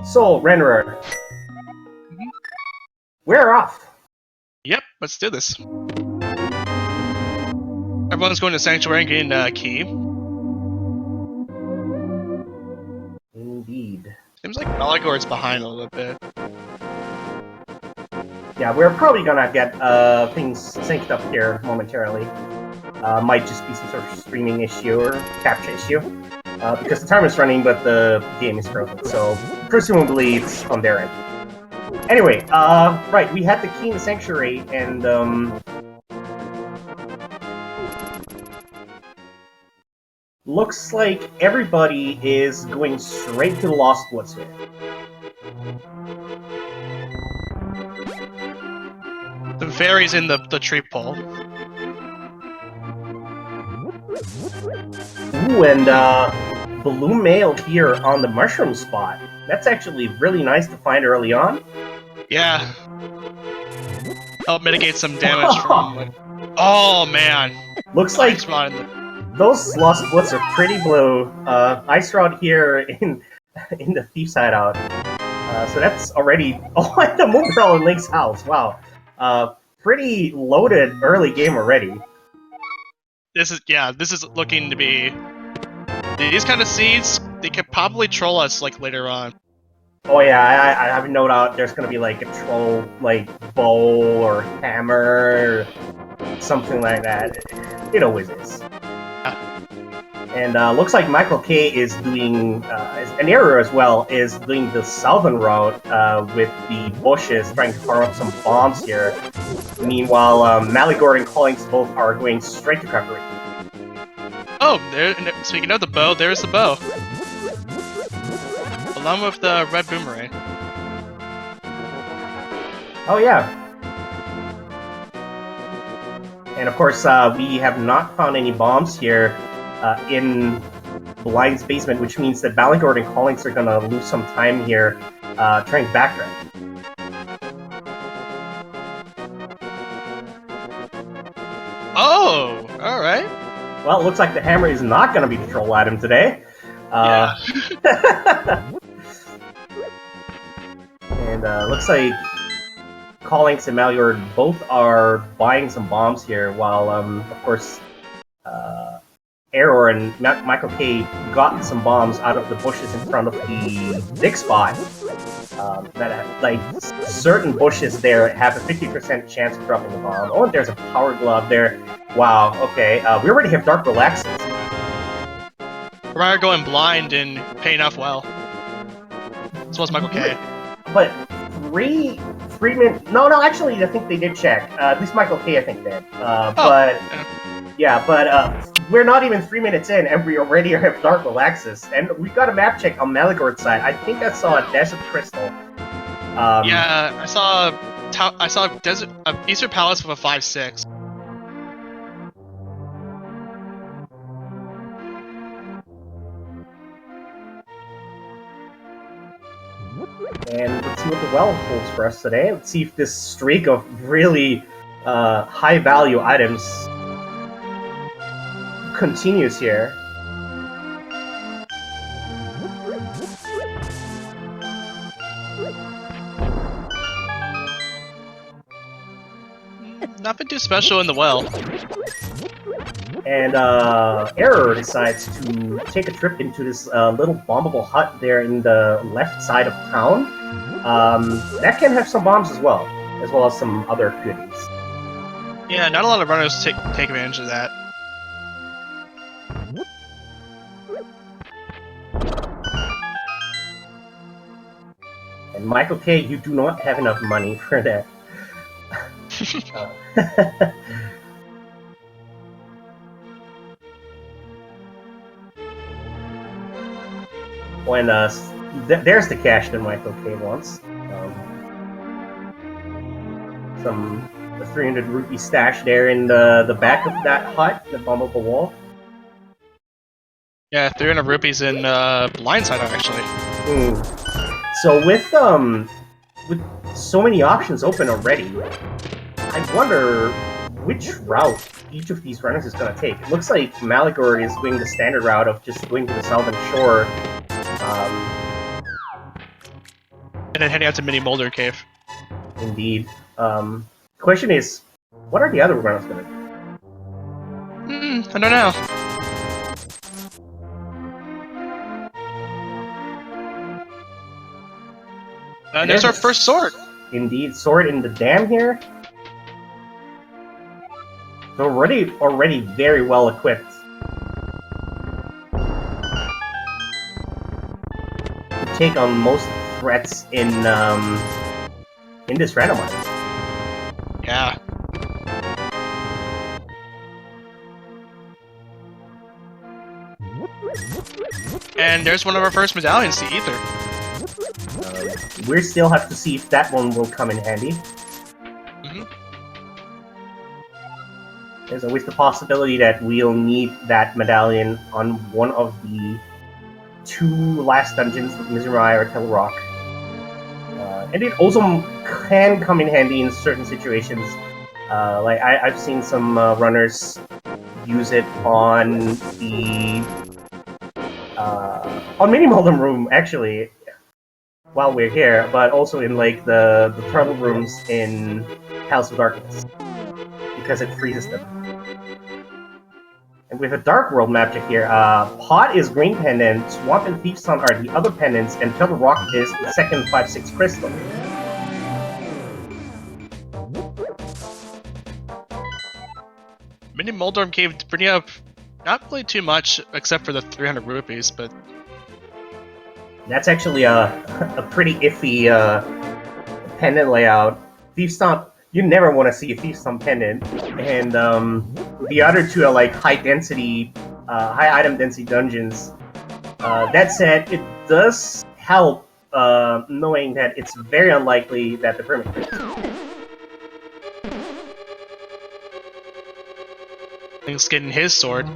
So, Renderer, we're off. Yep, let's do this. Everyone's going to Sanctuary and getting a key. Indeed. Seems like Maligor's behind a little bit. Yeah, we're probably gonna get things synced up here momentarily. Might just be some sort of streaming issue or capture issue. Because the timer's running, but the game is frozen, so presumably it's on their end. Anyway, right, we had the key in the Sanctuary, and looks like everybody is going straight to the Lost Woods here. The fairy's in the tree pole. Ooh, and Blue Male here on the mushroom spot. That's actually really nice to find early on. Yeah. Help mitigate some damage from... Like, oh, man. Looks like those Lost Woods are pretty blue. Ice Rod here in the Thief's Hideout. So that's already... Oh, and the Moonpearl in Link's house. Wow. Pretty loaded early game already. This is looking to be... These kind of seeds, they could probably troll us, like, later on. Oh yeah, I have no doubt there's gonna be, like, a troll, like, bow or hammer, or something like that. It always is. And looks like Michael K is doing, an error as well, is doing the southern route with the bushes, trying to farm up some bombs here. Meanwhile, Maligor and Collings both are going straight to Coppery. Oh, speaking of the bow, there's the bow. Along with the red boomerang. Oh yeah. And of course, we have not found any bombs here in Blind's basement, which means that Maligor and Collings are gonna lose some time here trying to backtrack. Oh, alright. Well, it looks like the hammer is not going to be the troll item today. Yeah. And looks like Collings and Maligor both are buying some bombs here, while, of course, Error and Michael K got some bombs out of the bushes in front of the dig spot. Certain bushes there have a 50% chance of dropping a bomb. Oh, and there's a power glove there. Wow, okay. We already have Dark Relaxes. We're going blind and paying off well. So was Michael K. But three minutes... No, actually, I think they did check. At least Michael K, I think, did. But we're not even 3 minutes in, and we already have Dark Relaxes. And we got a map check on Maligor's side. I think I saw a Desert Crystal. Yeah, I saw Desert Eastern Palace with a 5-6. And let's see what the well holds for us today. Let's see if this streak of really high-value items continues here. Nothing too special in the well. And Error decides to take a trip into this little bombable hut there in the left side of town. That can have some bombs as well as some other goodies. Yeah, not a lot of runners take advantage of that. And Michael K, you do not have enough money for that. When there's the cash that Michael K wants. Some 300 rupee stash there in the back of that hut, the bombable wall. Yeah, 300 rupees in Blind Side actually. So with so many options open already, I wonder which route each of these runners is going to take. It looks like Maligor is doing the standard route of just going to the southern shore. And then heading out to Mini Molder Cave. Indeed. Question is, what are the other runners gonna do? I don't know. There's our first sword. Indeed, sword in the dam here. So already very well equipped to take on most threats in this randomizer. Yeah. And there's one of our first medallions, the Ether. We still have to see if that one will come in handy. There's always the possibility that we'll need that medallion on one of the 2 last dungeons with Mizumai or Telerock. And it also can come in handy in certain situations. Like I've seen some runners use it on the on Mini Moldum Room actually while we're here, but also in like the turtle rooms in House of Darkness because it freezes them. And with a Dark World magic here, Pot is green pendant, Swamp and Thief's Son are the other pendants, and Turtle Rock is the second 5/6 crystal. Mini Moldorm Cave bringing up not really too much except for the 300 rupees, but that's actually a pretty iffy pendant layout. Thief's Son, you never want to see a Thief's Son pendant, and the other 2 are like high item density dungeons. That said, it does help knowing that it's very unlikely that the permit fits. Link's getting his sword.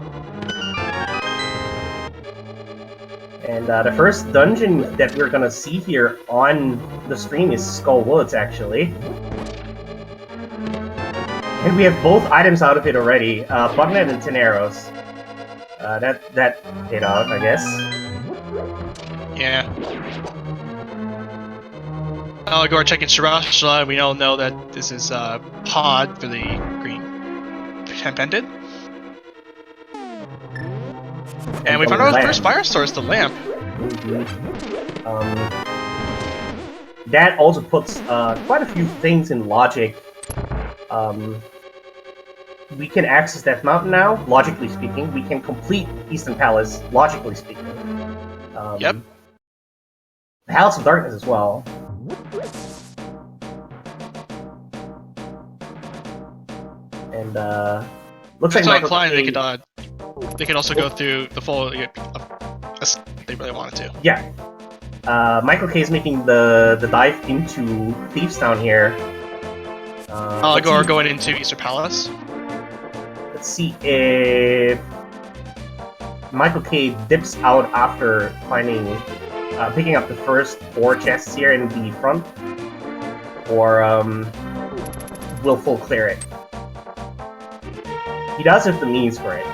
And the first dungeon that we're gonna see here on the stream is Skull Woods, actually. And we have both items out of it already, Bugnet and Teneros. That paid out, I guess. Yeah. Allegor checking Shirashla, we all know that this is Pod for the green pendant. And we found our first fire source, the lamp. That also puts quite a few things in logic. We can access Death Mountain now, logically speaking. We can complete Eastern Palace, logically speaking. Yep. House of Darkness as well. And looks like Michael Klein, K... they could also go through the full if they really wanted to. Yeah. Michael K is making the dive into Thieves Town here. Allegor going into Eastern Palace. Let's see if Michael K dips out after picking up the first 4 chests here in the front, or will full clear it. He does have the means for it.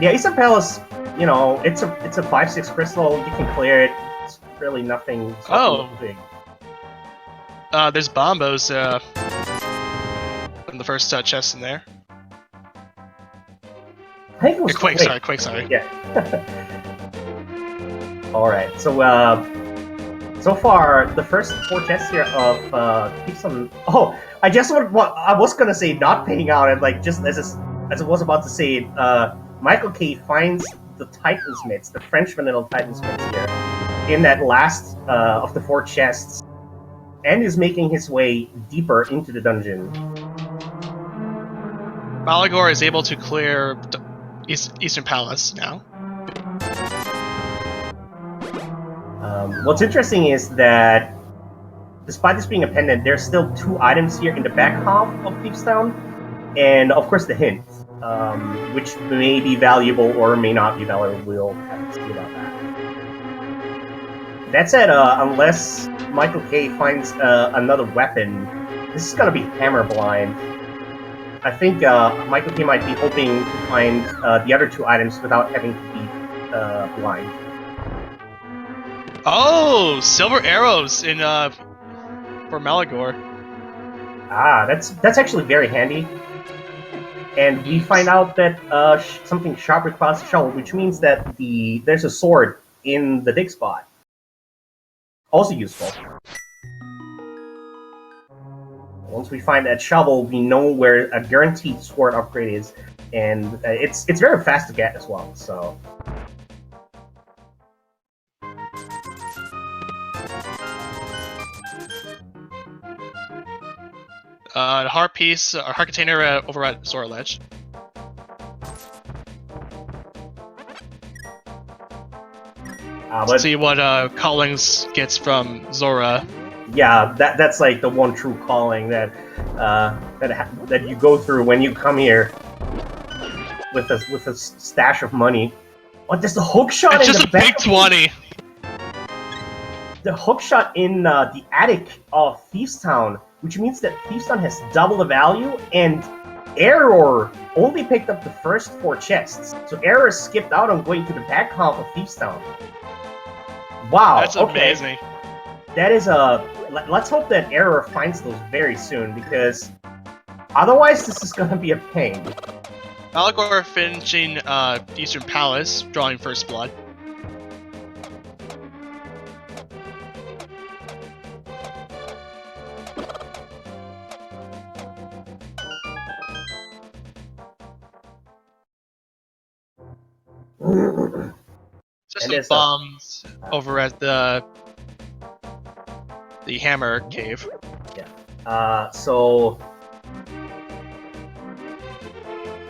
Yeah, Eastern Palace, you know, it's a 5/6 crystal. You can clear it. It's really nothing big. There's bombos in the first chest in there. I think it was Quake, sorry. Yeah. Alright, so so far, the first 4 chests here of Thieves on... Oh, I was gonna say not paying out, and like, just as I was about to say it, Michael K finds the Titan's Mitts, the French vanilla Titan's Mitts here, in that last of the 4 chests, and is making his way deeper into the dungeon. Allegor is able to clear Eastern Palace now. What's interesting is that, despite this being a pendant, there's still 2 items here in the back half of Thieves Town, and of course the hint, which may be valuable or may not be valuable. We'll have to see about that. That said, unless Michael K finds another weapon, this is gonna be hammer blind. I think Michael K might be hoping to find the other 2 items without having to be blind. Oh, silver arrows in for Malagor. Ah, that's actually very handy. And we find out that something sharp requires a shovel, which means that there's a sword in the dig spot. Also useful. Once we find that shovel, we know where a guaranteed sword upgrade is, and it's very fast to get as well. So. The heart piece, heart container over at Zora Ledge. Let's see what Collings gets from Zora. Yeah, that's like the one true calling that that you go through when you come here with a stash of money. What? There's the hook shot it's in just the a big 20. The hook shot in the attic of Thiefstown, which means that Thiefstown has double the value, and Error only picked up the first 4 chests. So Error skipped out on going to the back half of Thiefstown. Wow, that's okay. amazing. That is a... Let's hope that Error finds those very soon, because otherwise this is gonna be a pain. Malagor finishing Eastern Palace, drawing first blood. Just some bombs over at the Hammer Cave. Yeah. So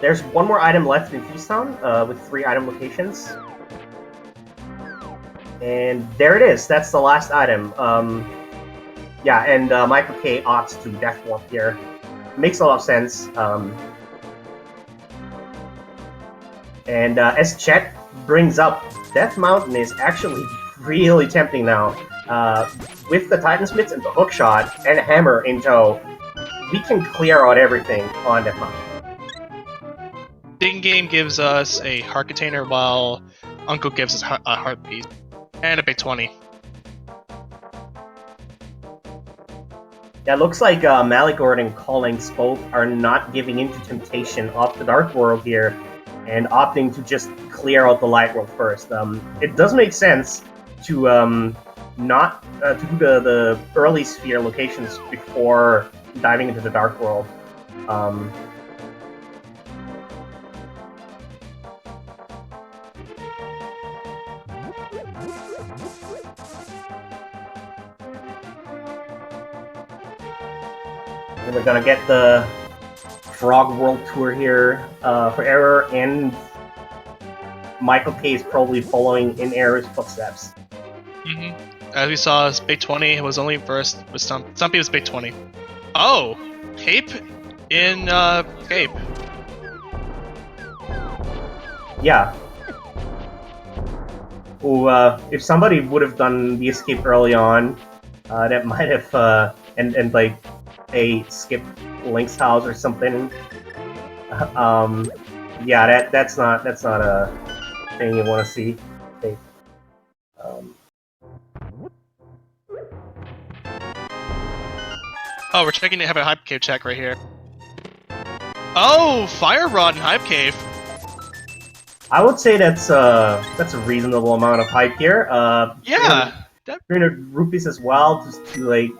there's one more item left in Thiefstown with 3 item locations. And there it is. That's the last item. Yeah, and Michael K opts to Death Warp here. Makes a lot of sense. And as Chet brings up, Death Mountain is actually really tempting now. With the Titan Splits and the Hookshot and a Hammer in tow, we can clear out everything on Death Mountain. Big Game gives us a heart container, while Uncle gives us a heart piece. And a big 20. Yeah, it looks like Malagord and Collings both are not giving in to temptation of the Dark World here, and opting to just clear out the Light World first. It does make sense to not to do the early sphere locations before diving into the Dark World. And we're gonna get the Frog World Tour here for Error, and Michael K is probably following in Error's footsteps. Mm-hmm. As we saw, big 20 it was only first with Stumpy was big 20. Oh, Cape in Cape. Yeah. Ooh, if somebody would have done the escape early on, that might have and like skip Link's house or something. Yeah, that's not a thing you want to see. Okay. Oh, we're checking to have a Hype Cave check right here. Oh, Fire Rod in Hype Cave. I would say that's a reasonable amount of hype here. Yeah. 300 rupees as well, just to like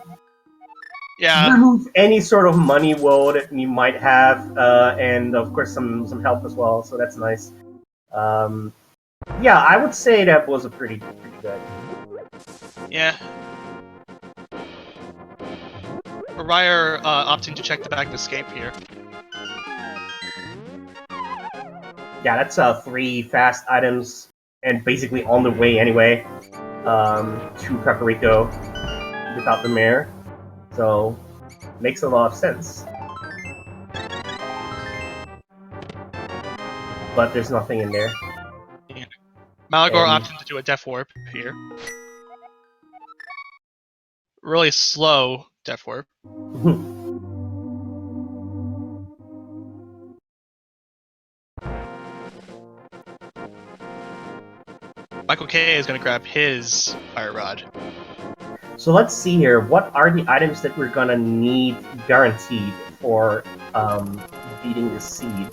yeah, remove any sort of money woe that you might have, and of course some help as well. So that's nice. Yeah, I would say that was a pretty good. Yeah. Ryer opting to check the back of Escape here. Yeah, that's 3 fast items, and basically on the way anyway, to Kakariko without the mayor. So, makes a lot of sense. But there's nothing in there. Yeah. Malagor opting to do a Death Warp here. Really slow Death Warp. Michael K is gonna grab his fire rod. So let's see here. What are the items that we're gonna need guaranteed for beating the seed?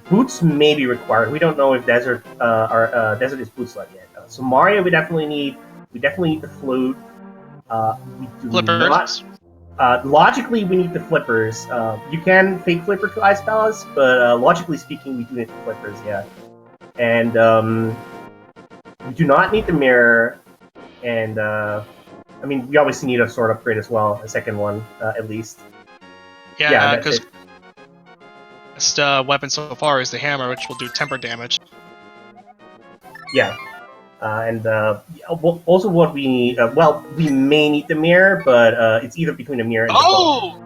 Boots may be required. We don't know if Desert Desert is boots yet. So Mario, we definitely need. We definitely need the flute. We do Flippers. not. Logically, we need the flippers. You can fake flipper to Ice Palace, but logically speaking, we do need the flippers. Yeah, and we do not need the mirror. And I mean, we obviously need a sword upgrade as well, a second one at least. Yeah, because best weapon so far is the hammer, which will do temper damage. Yeah, and also what we need. Well, we may need the mirror, but it's either between the mirror and the ball.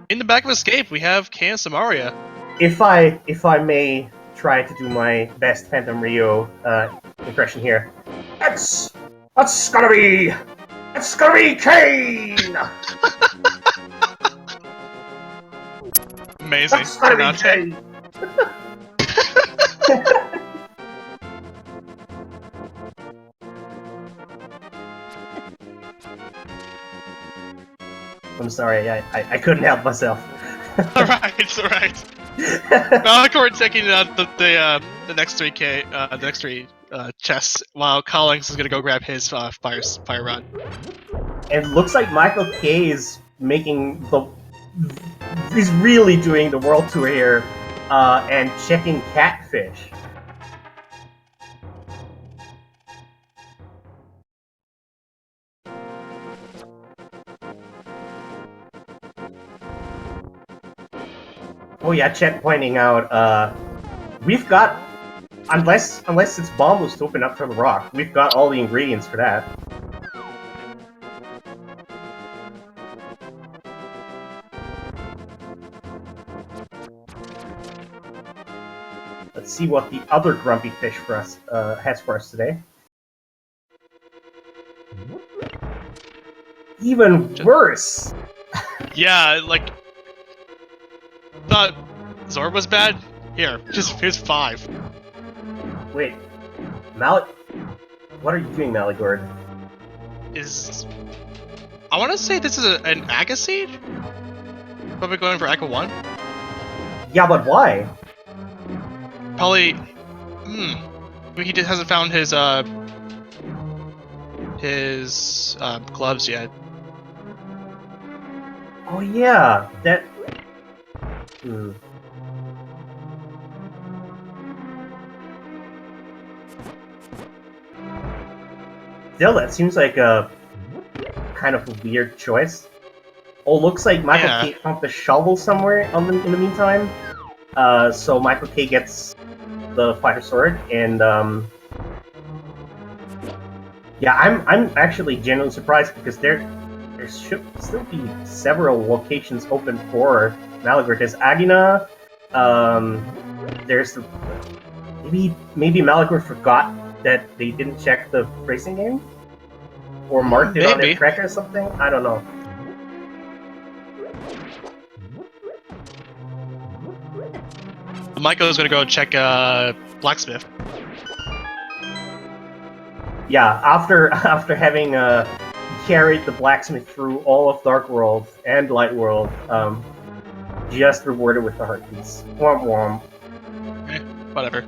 In the back of Escape, we have Kay and Samaria. If I may try to do my best Phantom Rio impression here, That's gonna be Kane! Amazing. That's gonna be Kane! I'm sorry, I couldn't help myself. Alright. Malachor taking the next 3K, the next 3 chests, while Collins is gonna go grab his fire rod. It looks like Michael K is making he's really doing the world tour here, and checking catfish. Oh yeah, Chet pointing out, we've got, unless it's bomb was to open up to the rock, we've got all the ingredients for that. Let's see what the other grumpy fish for us has for us today. Even worse! Yeah, like... Thought Zorb was bad? Here's 5. Wait, what are you doing, Malagord? I want to say this is an Aga Seed? Probably going for Aga 1? Yeah, but why? Probably... He just hasn't found his gloves yet. Oh yeah, that... Still, that seems like a kind of a weird choice. Oh, looks like Michael K found the shovel somewhere in the meantime. So Michael K gets the fighter sword, and yeah, I'm actually genuinely surprised because there should still be several locations open for Malagor. There's Agina. There's maybe Malagor forgot that they didn't check the racing game, or marked it on their tracker or something. I don't know. Michael's gonna go check blacksmith. Yeah, after having carried the blacksmith through all of Dark World and Light World, just rewarded with the heart piece. Womp womp. Okay, whatever.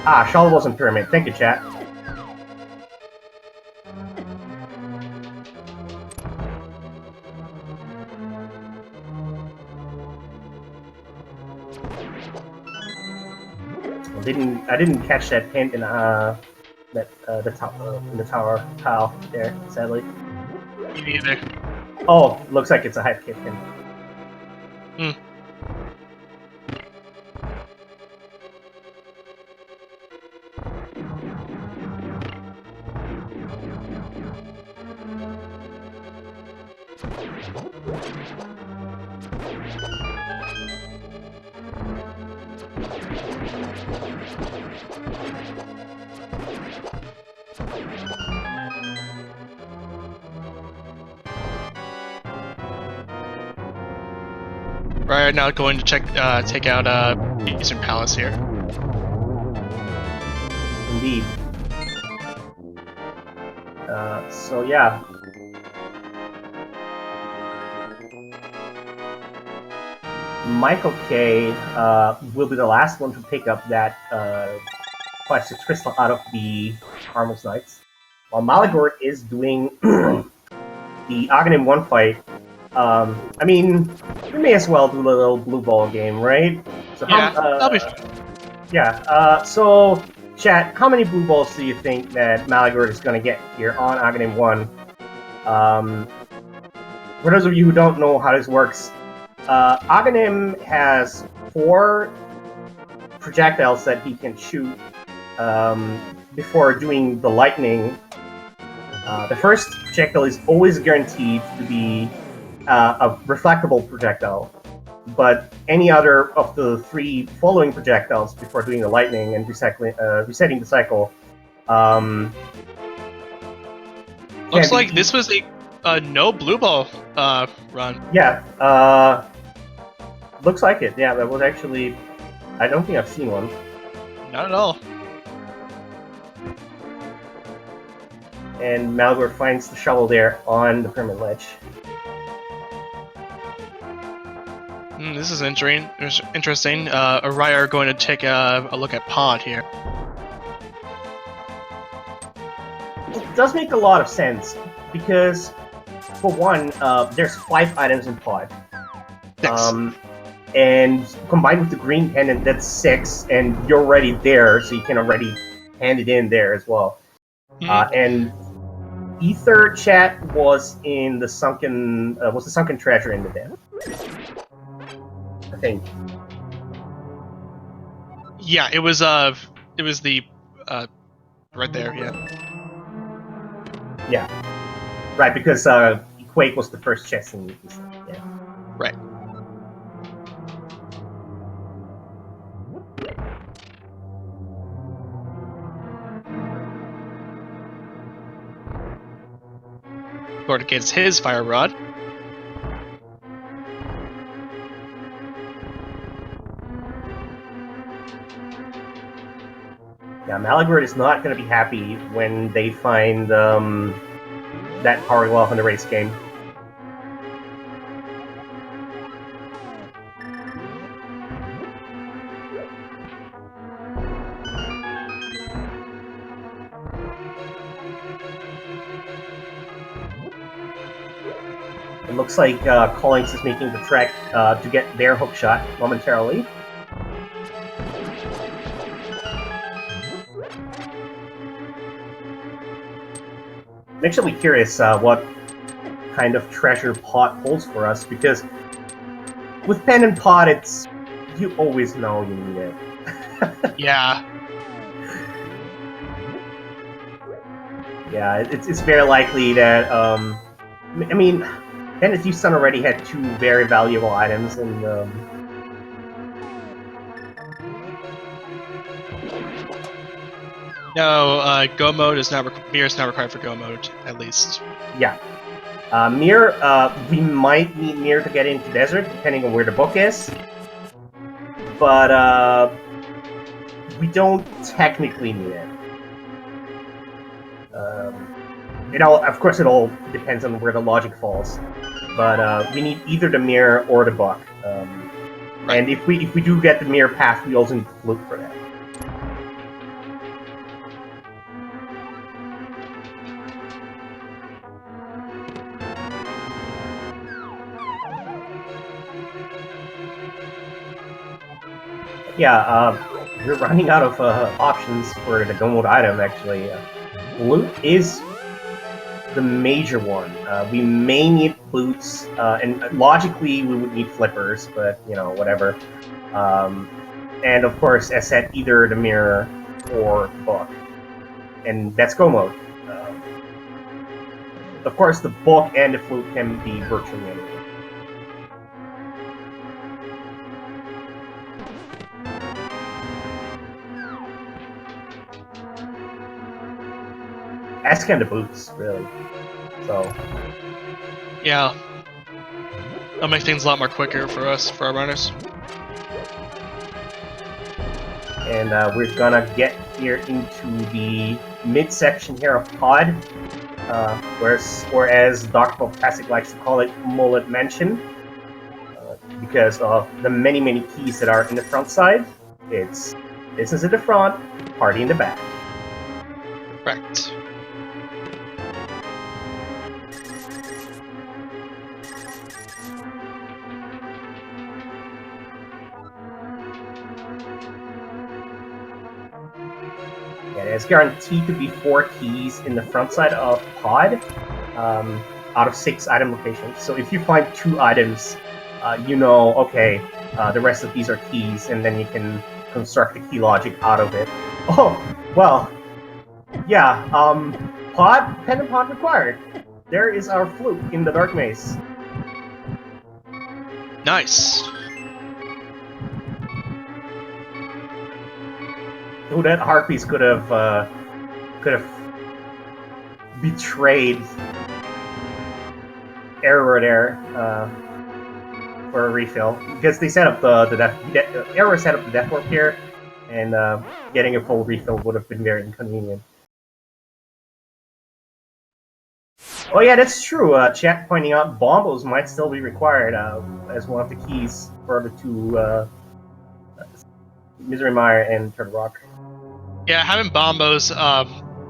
Ah, Shawl wasn't pyramid. Thank you, chat. I didn't catch that hint in the top in the tower tile there, sadly. Me neither. Oh, looks like it's a hype kit hint. Right now, going to take out Eastern Palace here. Indeed. So yeah. Michael K will be the last one to pick up that 5-6 crystal out of the Harmless Knights. While Malagort is doing the Aghanim 1 fight, I mean, we may as well do a little blue ball game, right? So Yeah, that'll be fun. Yeah, so, chat, how many blue balls do you think that Malagort is going to get here on Aghanim 1? For those of you who don't know how this works, Aghanim has 4 projectiles that he can shoot before doing the lightning. The first projectile is always guaranteed to be a reflectable projectile, but any other of the 3 following projectiles before doing the lightning and resetting the cycle. Looks like this was a no blue ball run. Yeah, looks like it. Yeah, that was actually. I don't think I've seen one. Not at all. And Malagort finds the shovel there on the permanent ledge. This is interesting. Araya are going to take a look at Pod here. It does make a lot of sense, because, for one, there's 5 items in Pod. And combined with the green pendant, that's 6, and you're already there, so you can already hand it in there as well. And Ether Chat was in the sunken treasure in the den, I think. Yeah, it was the right there. Yeah, right, because Quake was the first chest in. Yeah. Right. Gordon gets his fire rod. Yeah, Malagort is not going to be happy when they find that power glove in the race game. It looks like Collings is making the trek to get their hook shot momentarily. I'm actually curious what kind of treasure Pot holds for us, because with Pen and Pot, it's you always know you need it. Yeah. Yeah, it's very likely that I mean, Pen and Sun already had 2 very valuable items, and No, Go mode is not Mirror is not required for Go mode, at least. Yeah. Mirror, we might need Mirror to get into Desert, depending on where the book is. But, we don't technically need it. Of course, it all depends on where the logic falls. But, we need either the Mirror or the book. Right. And if we do get the Mirror path, we also need to look for that. Yeah, we're running out of options for the Go mode item, actually. Loot is the major one. We may need boots, and logically we would need flippers, but, whatever. And of course, as said, either the mirror or the book. And that's Go mode. Of course, the book and the flute can be virtually anywhere. As can the boots, really. So. Yeah. That'll make things a lot more quicker for us, for our runners. And we're gonna get here into the midsection here of Pod, or as Dr. Classic likes to call it, Mullet Mansion, because of the many keys that are in the front side. It's business at the front, party in the back. Correct. Yeah, there's guaranteed to be 4 keys in the front side of Pod, out of 6 item locations. So if you find 2 items, you know, okay, the rest of these are keys, and then you can construct the key logic out of it. Oh, well, yeah, pendant pod required. There is our fluke in the Dark Maze. Nice. Oh, that heart piece could have betrayed Error there for a refill, because they set up Error set up the death warp here, and getting a full refill would have been very inconvenient. Oh yeah, that's true. Chat pointing out bombos might still be required as one of the keys for the 2 Misery Mire and Turtle Rock. Yeah, having bombos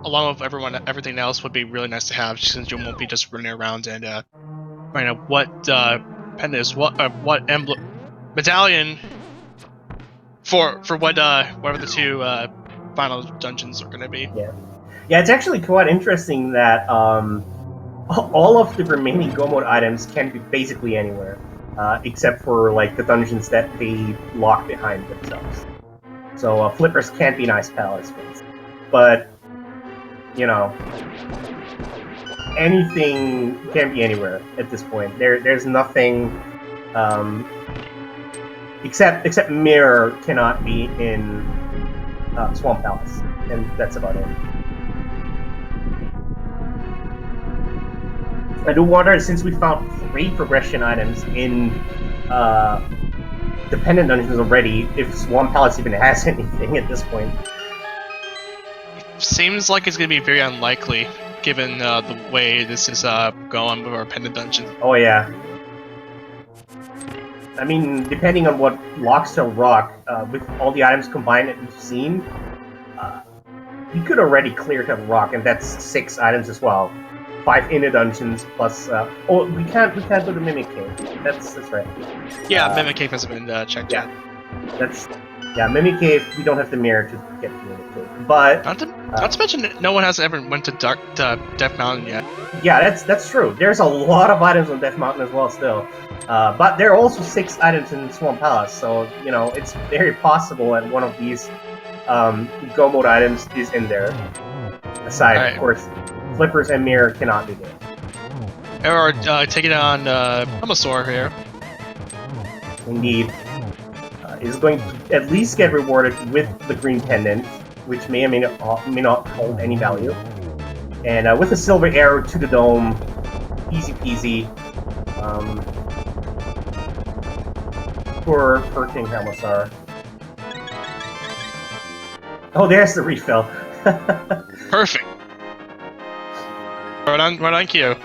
along with everything else would be really nice to have, since you won't be just running around and finding out what pendant is what emblem medallion for what whatever the 2 final dungeons are going to be. Yeah, it's actually quite interesting that all of the remaining Go Mode items can be basically anywhere, except for like the dungeons that they lock behind themselves. So flippers can't be nice palace ones, but you know, anything can be anywhere at this point. There's nothing except Mirror cannot be in Swamp Palace, and that's about it. I do wonder, since we found 3 progression items in dependent dungeons already, if Swamp Palace even has anything at this point. Seems like it's going to be very unlikely, given the way this is going with our pendant dungeon. Oh yeah. I mean, depending on what Lockstone Rock, with all the items combined that we've seen, you could already clear Turtle Rock, and that's 6 items as well. 5 inner dungeons plus. Oh, we can't do the Mimic Cave. That's right. Yeah, Mimic Cave hasn't been checked yet. Mimic Cave. We don't have the mirror to get to Mimic Cave, but not to mention no one has ever went to Death Mountain yet. Yeah, that's true. There's a lot of items on Death Mountain as well still, but there are also 6 items in Swamp Palace, so you know it's very possible that one of these Go Mode items is in there. Aside, of course, Flippers and Mirror cannot be there. Or taking on Amasaur here. Indeed. Is going to at least get rewarded with the green pendant, which may or may not hold any value. And with a silver arrow to the dome, easy peasy. For King Helmasaur. Oh, there's the refill. Perfect. Right on cue.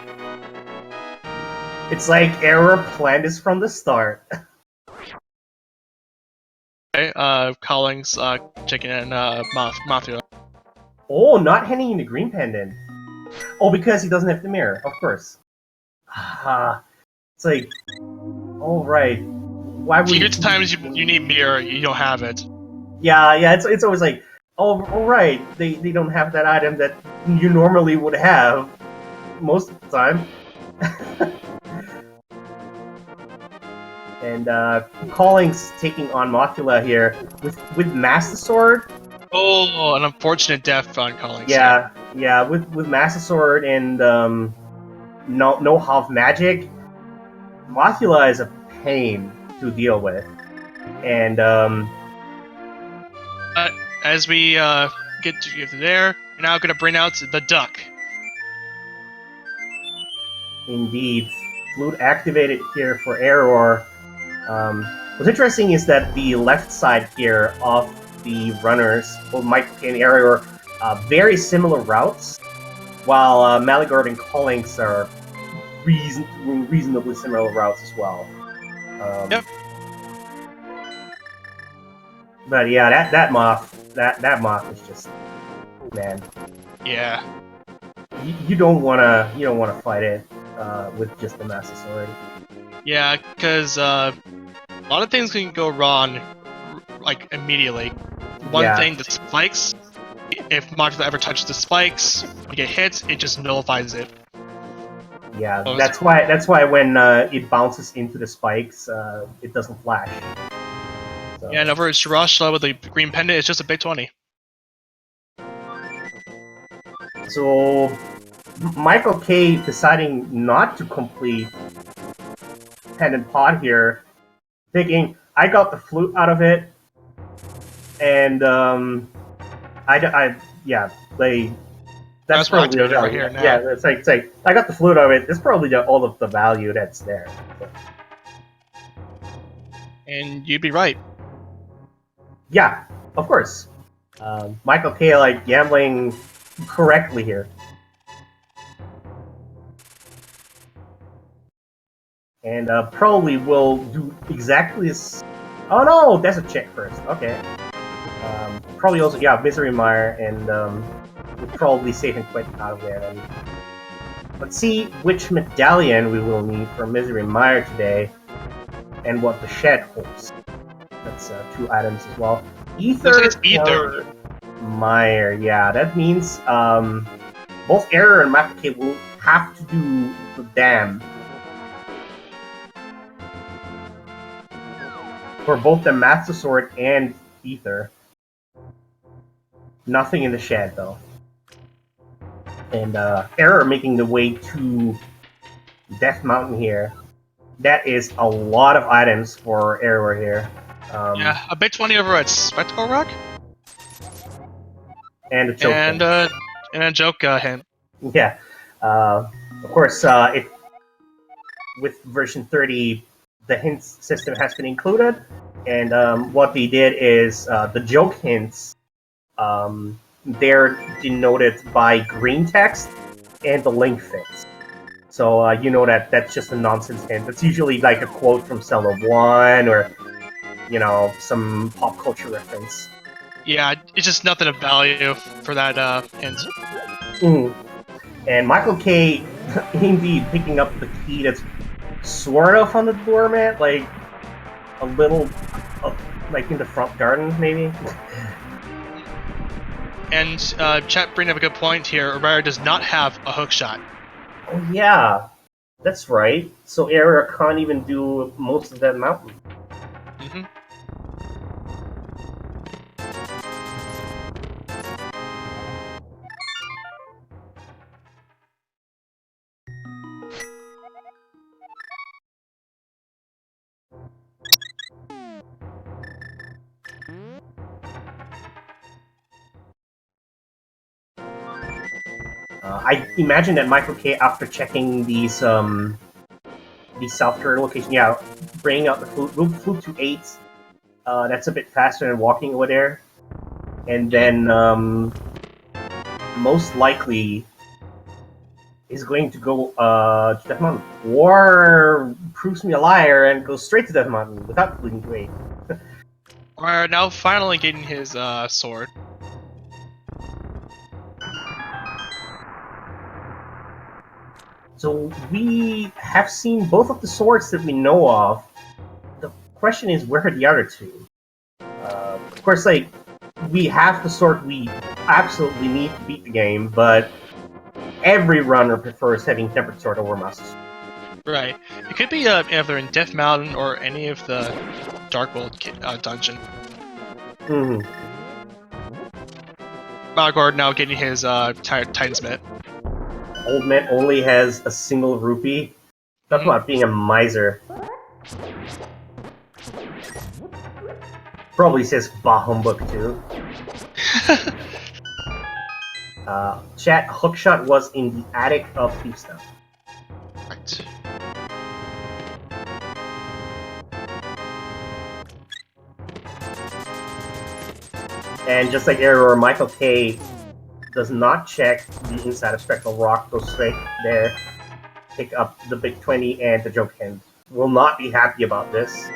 It's like Error planned this from the start. Okay, Collings checking in Mathula. Oh, not handing in the green pendant. Oh, because he doesn't have the mirror, of course. It's like, all right. Why would Few times you need mirror, you don't have it. Yeah. It's always like, oh, all right. They don't have that item that you normally would have most of the time. And Collings taking on Mothula here with Master Sword. Oh, an unfortunate death on Collings. Yeah, with Master Sword and no half magic, Mothula is a pain to deal with. And as we get to there, we're now going to bring out the duck. Indeed. flute activated here for Error. What's interesting is that the left side here of the runners, both Michael K and Error, very similar routes, while Maligard and Collings are reasonably similar routes as well. Yep. But yeah, that moth is just, man. Yeah. You don't wanna fight it with just the Master Sword. Yeah, because a lot of things can go wrong, like immediately. One thing, the spikes. If Modular ever touches the spikes, you get hit, it just nullifies it. Yeah, that's why when it bounces into the spikes, it doesn't flash. So. Yeah, and over Shirashla with the green pendant, it's just a big 20. So, Michael K deciding not to complete Pendant Pod here, thinking, I got the flute out of it, and that's probably the value. Right now. Yeah, it's like I got the flute out of it. That's probably all of the value that's there. So. And you'd be right. Yeah, of course. Michael K like gambling correctly here. And probably will do exactly this. Oh no, that's a check first. Okay. Probably also, Misery Mire, and we'll probably save him quick out of there. And let's see which medallion we will need for Misery Mire today, and what the shed holds. That's 2 items as well. Ether, Ether. Mire, yeah, that means both Error and Michael K will have to do the dam. For both the Master Sword and Ether. Nothing in the shed, though. And Error making the way to Death Mountain here. That is a lot of items for Error here. Yeah, a big 20 over at Spectacle Rock. And a choke and a joke hint. Yeah. Of course, with version 30, the hint system has been included. And what they did is the joke hints, they're denoted by green text, and the link fits. So you know that's just a nonsense hint. That's usually like a quote from Zelda 1, or some pop culture reference. Yeah, it's just nothing of value for that hint. And Michael K, indeed, picking up the key that's sort of on the doormat, like a little, like in the front garden, maybe. And chat bringing up a good point here. Urara does not have a hook shot. Oh yeah, that's right. So Error can't even do most of that mountain. Mm-hmm. I imagine that Michael K, after checking these South Korean locations, bringing out the flute to 8. That's a bit faster than walking over there. And then most likely is going to go to Death Mountain, or proves me a liar and goes straight to Death Mountain without fleeing to 8. Urara now finally getting his sword. So we have seen both of the swords that we know of. The question is, where are the other 2? Of course, like, we have the sword we absolutely need to beat the game, but every runner prefers having Tempered Sword over Master Sword. Right. It could be either in Death Mountain or any of the Dark World dungeon. Mm-hmm. Maligard now getting his Titan's Mitt. Old man only has a single rupee. Talk about being a miser. Probably says bah humbug too. Chat, hookshot was in the attic of Thiefstone. Right. And just like Error, Michael K does not check the inside of Spectral Rock, goes straight there, pick up the big 20 and the joke hand. Will not be happy about this.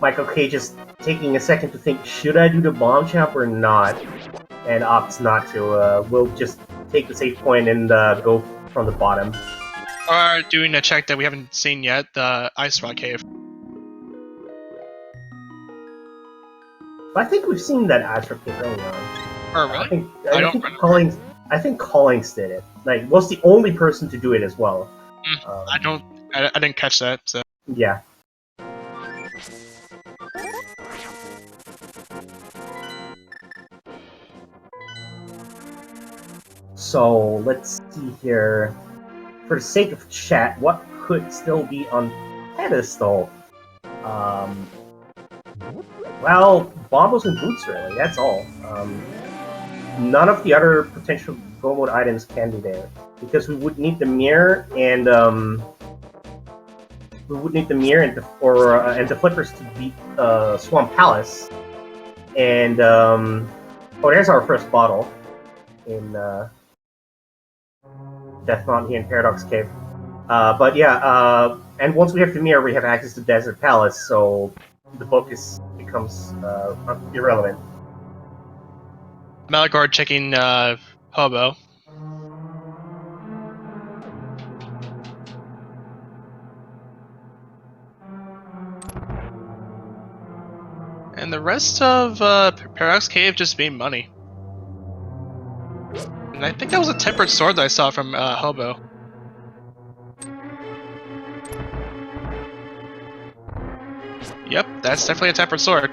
Michael K just taking a second to think, should I do the bomb champ or not? And opts not to. We'll just take the save point and go from the bottom. Or doing a check that we haven't seen yet, the Ice Rock Cave. I think we've seen that Ice Rock Cave early on. Oh, really? I think Collings did it. Like, was the only person to do it as well. I didn't catch that. So. Yeah. So let's see here. For the sake of chat, what could still be on pedestal? Well, Bombos and Boots, really. That's all. None of the other potential go mode items can be there because we would need the mirror and and the flippers to beat Swamp Palace. And oh, there's our first bottle in Death Mountain here in Paradox Cave. But yeah, and once we have the mirror, we have access to Desert Palace, so the book becomes irrelevant. Malagard checking Hobo. And the rest of Paradox Cave just being money. And I think that was a tempered sword that I saw from Hobo. Yep, that's definitely a tempered sword.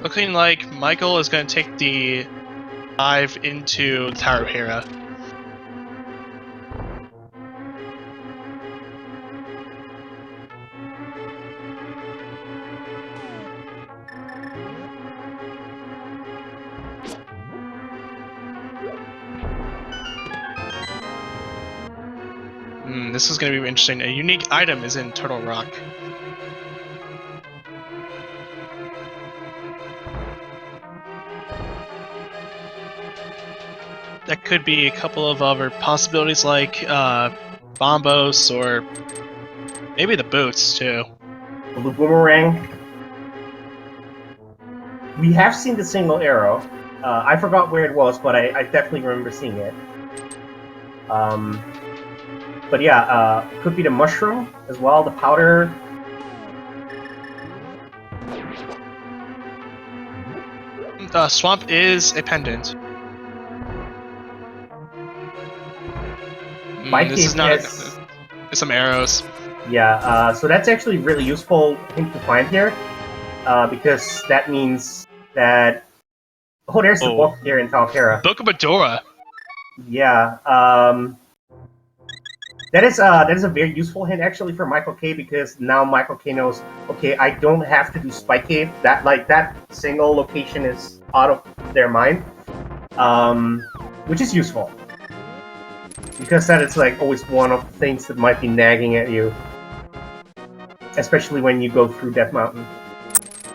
Looking like Michael is going to take the dive into the Tower of Hera. This is going to be interesting. A unique item is in Turtle Rock. That could be a couple of other possibilities like Bombos or maybe the boots too. Blue Boomerang. We have seen the single arrow. I forgot where it was, but I definitely remember seeing it. But yeah, could be the mushroom as well, the powder. Swamp is a pendant. This is not. It's some arrows. Yeah, so that's actually really useful thing to find here, because that means that. Oh, there's the book here in Talcera. Book of Badora. Yeah, that is a very useful hint actually for Michael K, because now Michael K knows, okay, I don't have to do Spike Cave. That single location is out of their mind, which is useful because that is like always one of the things that might be nagging at you, especially when you go through Death Mountain.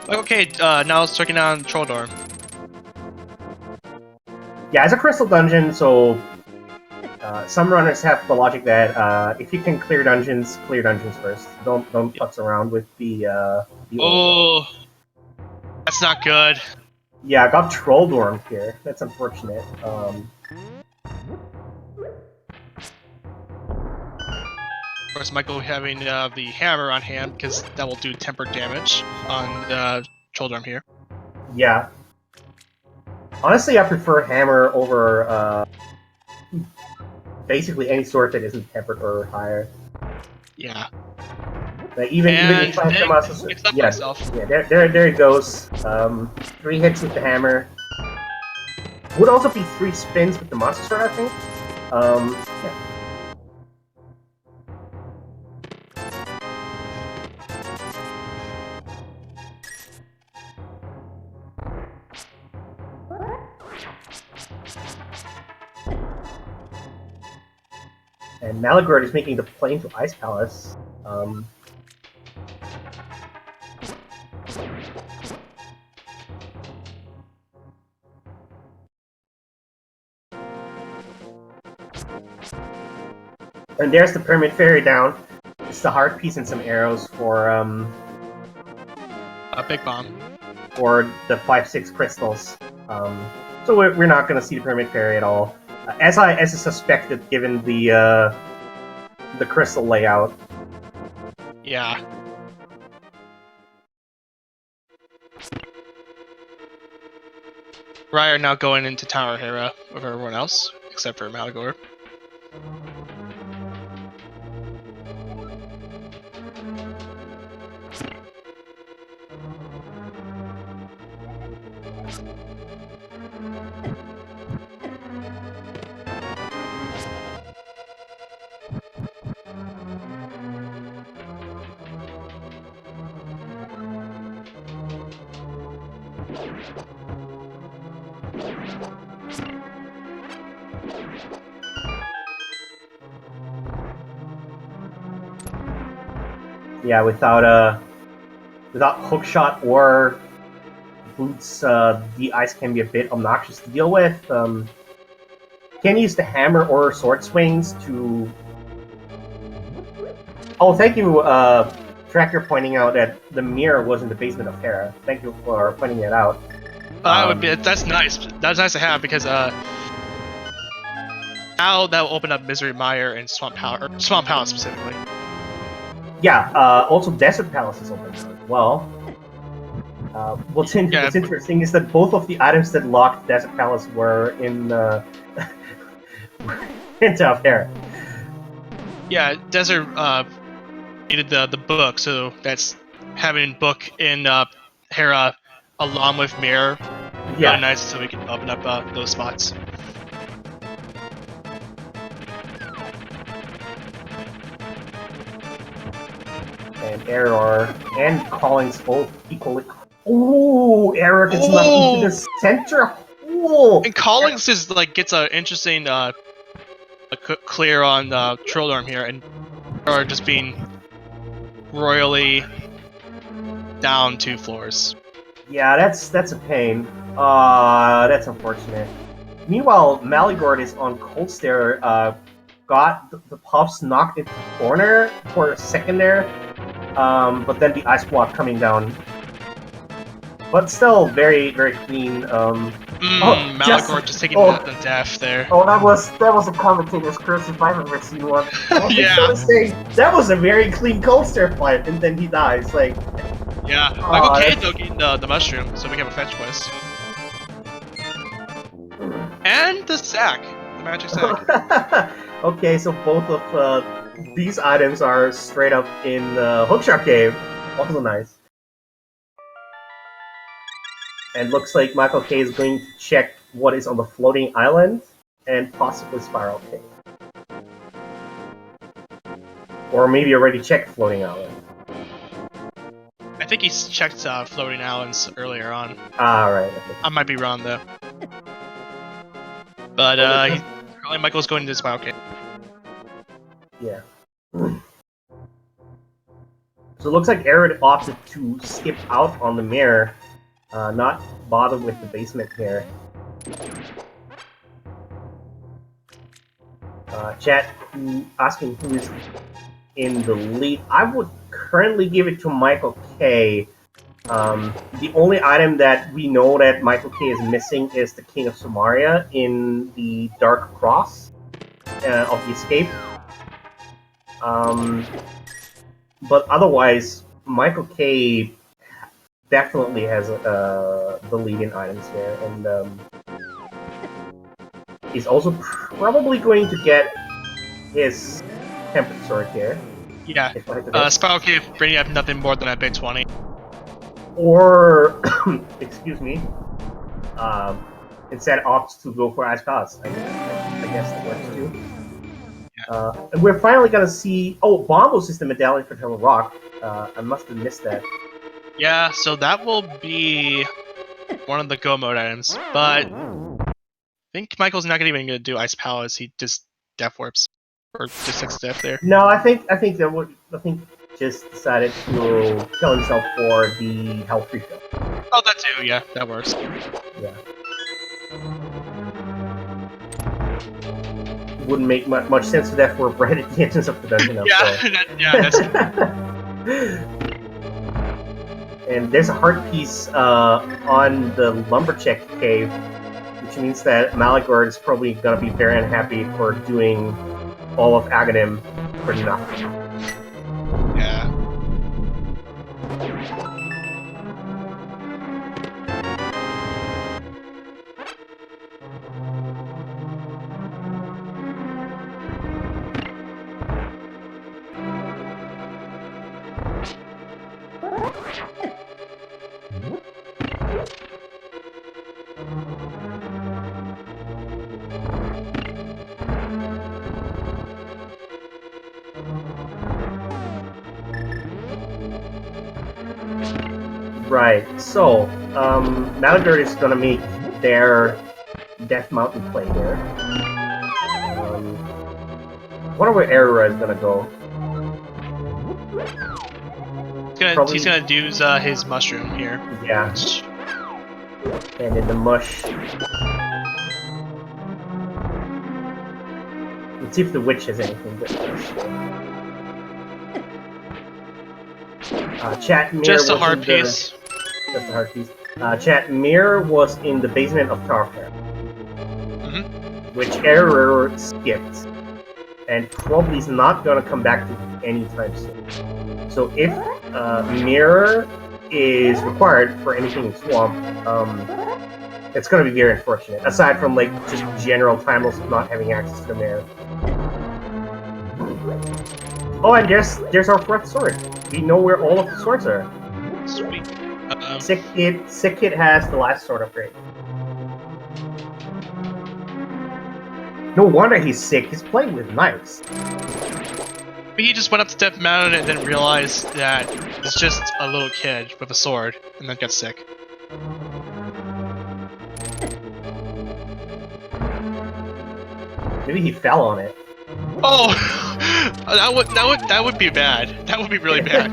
Okay, now it's checking on Troll Dorm. Yeah, it's a crystal dungeon, so some runners have the logic that if you can clear dungeons first. Don't putz around with the oh, that's not good. Yeah, I got Troll Dorm here. That's unfortunate. course, Michael having the hammer on hand because that will do tempered damage on the shoulder arm here. Yeah. Honestly, I prefer hammer over basically any sword that isn't tempered or higher. Yeah. Like even if I have the Master Sword, yeah, there it goes. 3 hits with the hammer. Would also be 3 spins with the Master Sword, I think. Yeah. And Malagord is making the plane to Ice Palace. And there's the Pyramid Fairy down. It's the heart piece and some arrows for a big bomb. For the 5-6 crystals. So we're not going to see the Pyramid Fairy at all, as I suspected, given the crystal layout. Yeah. Ryer now going into Tower Hera with everyone else, except for Malagor. Yeah, without hookshot or boots, the ice can be a bit obnoxious to deal with. Can use the hammer or sword swings to. Oh, thank you, Tracker, pointing out that the mirror was in the basement of Hera. Thank you for pointing that out. That's nice. That's nice to have because now that will open up Misery Mire and Swamp Palace specifically. Yeah. Also, Desert Palace is open as well. What's interesting is that both of the items that locked Desert Palace were in South Hera. Yeah, Desert needed the book, so that's having book in Hera along with Mirror. Yeah, really nice, so we can open up those spots. And Error and Callings both equally. Ooh, Error gets knocked into the center. Ooh. And Callings is like gets an interesting clear on Troll Arm here, and Error just being royally down 2 floors. Yeah, that's a pain. That's unfortunate. Meanwhile, Malagord is on Cold Stare. Got the puffs knocked into the corner for a second there, but then the ice block coming down. But still very, very clean. Malagord just taking the death there. Oh, that was a commentator's curse if I've ever seen one. Yeah. That was a very clean Cold Stare fight, and then he dies. Like. Yeah, Michael K though getting the mushroom, so we have a fetch quest. And the sack, the magic sack. Okay, so both of these items are straight up in Hookshot Cave. Also nice. And looks like Michael K is going to check what is on the floating island and possibly Spiral Cave. Or maybe already checked floating island. I think he's checked floating islands earlier on. Ah, right. Okay. I might be wrong though. But currently Michael's going to Spiral Cave. Yeah. So it looks like Arid opted to skip out on the mirror, not bother with the basement here. Chat asking who is in the lead. I would currently give it to Michael K. The only item that we know that Michael K is missing is the King of Samaria in the Dark Cross of the escape. But otherwise, Michael K definitely has the leading items here, and he's also probably going to get his tempered sword here. Yeah. Spiral Cave bringing up nothing more than a big 20. Or, excuse me, instead opts to go for Ice Palace. I guess that works too. Yeah. And we're finally gonna see. Oh, Bombos is the medallion for Turtle Rock. I must have missed that. Yeah, so that will be one of the go mode items, but I think Michael's not even gonna do Ice Palace. He just Death Warps or just takes Death there. No, I think just decided to kill himself for the health refill. Oh, that too. Yeah, that works. Yeah. Wouldn't make much sense to Death Warp right at the entrance of the dungeon. Yeah, that's. And there's a heart piece on the Lumberjack cave, which means that Malagord is probably going to be very unhappy for doing all of Aghanim for nothing. Yeah. Right, so, Malagord is gonna make their Death Mountain play there. Wonder where Aurora is gonna go. He's gonna use his mushroom here. Yeah. And in the mush. Let's see if the witch has anything good for us. Chat Mirror just a hard piece. Just a hard piece. Chat Mirror was in the basement of Tower Fair, which Error skipped, and probably is not gonna come back to anytime soon. So if Mirror is required for anything in Swamp, it's gonna be very unfortunate. Aside from like just general time loss of not having access to the Mirror. Oh, and there's our fourth sword. We know where all of the swords are. Sweet. Sick Kid has the last sword upgrade. No wonder he's sick. He's playing with knives. He just went up to Death Mountain and then realized that he's just a little kid with a sword, and then got sick. Maybe he fell on it. Oh, that would be bad. That would be really bad.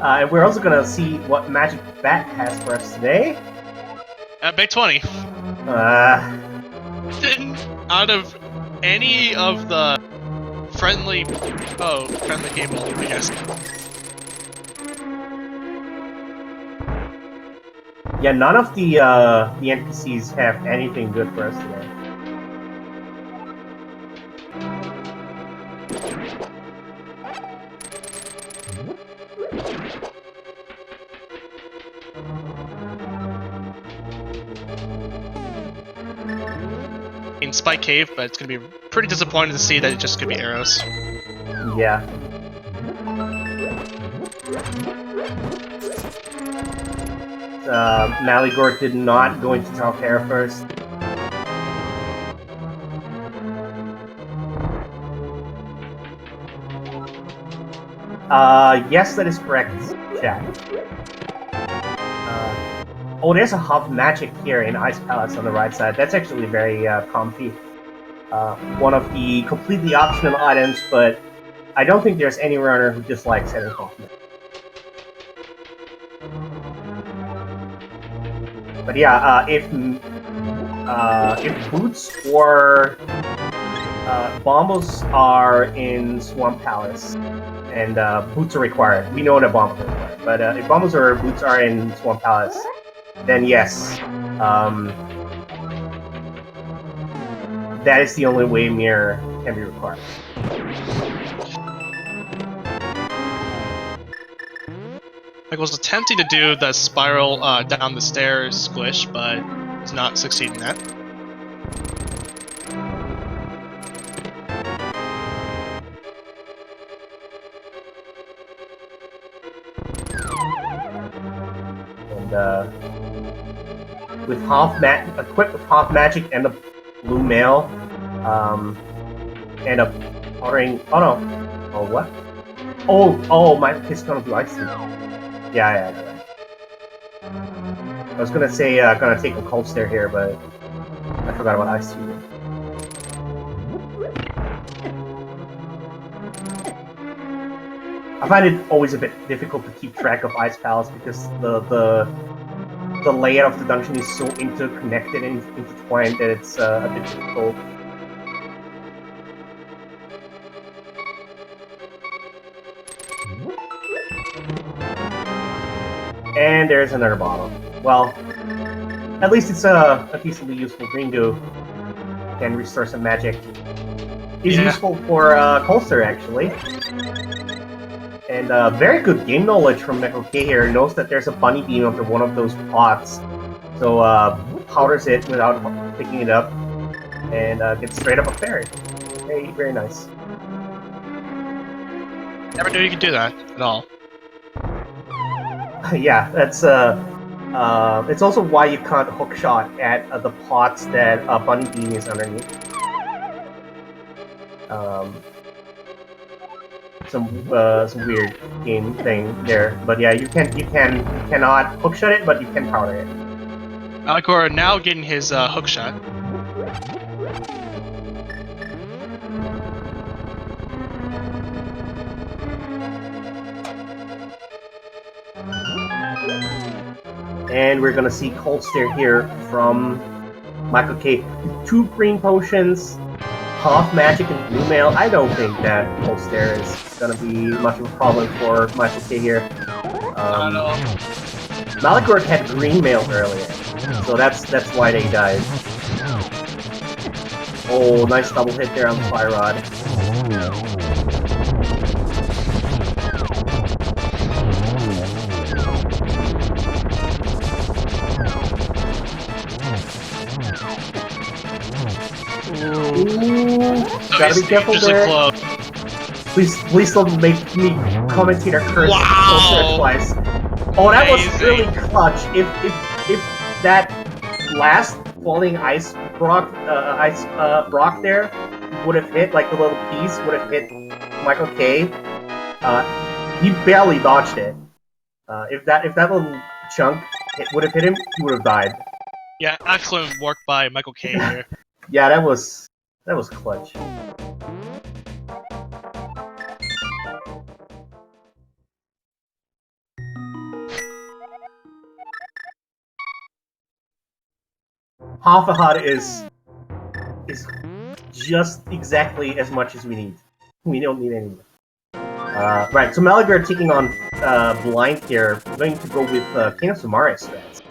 And we're also gonna see what Magic Bat has for us today. Big 20. Out of any of the friendly people, I guess. Yeah, none of the NPCs have anything good for us today. In Spike Cave, but it's gonna be pretty disappointing to see that it just could be arrows. Yeah. Malagord did not go into Top Air first. Yes, that is correct, chat. Oh, there's a Hub Magic here in Ice Palace on the right side. That's actually very comfy. One of the completely optional items, but I don't think there's any runner who dislikes having Hoffman. But yeah, if Boots or Bombos are in Swamp Palace, and Boots are required, we know that Bombos are required, but if Bombos or Boots are in Swamp Palace, then yes, that is the only way Mirror can be required. I was attempting to do the spiral down the stairs squish, but was not succeeding at. And with equipped with half magic and the blue mail, and a powdering. Oh no! Oh what? Oh, my kid's gonna do ice tea. Yeah. I was gonna say gonna take a cold stare here, but I forgot about ice tea. I find it always a bit difficult to keep track of ice palace because the layout of the dungeon is so interconnected and intertwined that it's a bit difficult. And there's another bottle. Well, at least it's a decently useful green goo. Can restore some magic. It's useful for Colster, actually. And very good game knowledge from Michael K here. Knows that there's a bunny beam under one of those pots. So powders it without picking it up. And gets straight up a fairy. Very, very nice. Never knew you could do that at all. Yeah, that's it's also why you can't hookshot at the pots that Bunny Beam is underneath. Some weird game thing there, but yeah, you cannot hookshot it, but you can powder it. Alcor now getting his hookshot. And we're gonna see Cold Stare here from Michael K. 2 green potions, half magic and blue mail. I don't think that Cold Stare is gonna be much of a problem for Michael K. here. Malagord had green mail earlier, so that's why they died. Oh, nice double hit there on the Fire Rod. Gotta be careful there. Please don't make me commentator curse twice. Oh, that was really clutch. If that last falling ice Brock there would have hit, like the little piece would have hit Michael K, he barely dodged it. If that little chunk would have hit him, he would have died. Yeah, excellent work by Michael K here. Yeah, that was clutch. Half a HUD is just exactly as much as we need. We don't need any more. Right, so Malagord taking on Blind here. I'm going to go with King of Samaria strats.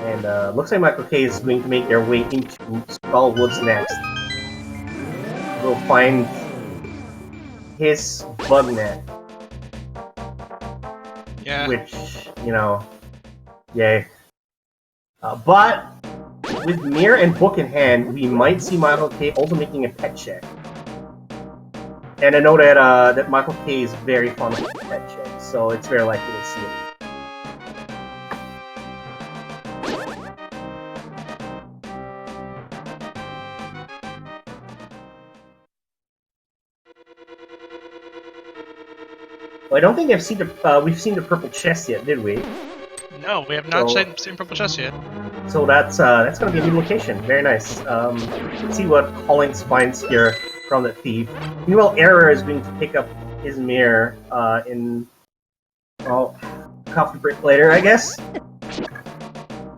And looks like Michael K is going to make their way into Skullwoods next. We'll find his bug net. Yeah. Which, you know, yay. But with Mirror and Book in hand, we might see Michael K also making a pet check. And I know that that Michael K is very fond of pet checks, so it's very likely to see it. Well, I don't think we've seen the purple chest yet, did we? No, we have not seen purple chest yet. So that's gonna be a new location. Very nice. Let's see what Hollings finds here from the thief. Meanwhile, Error is going to pick up his mirror in coffee break later, I guess.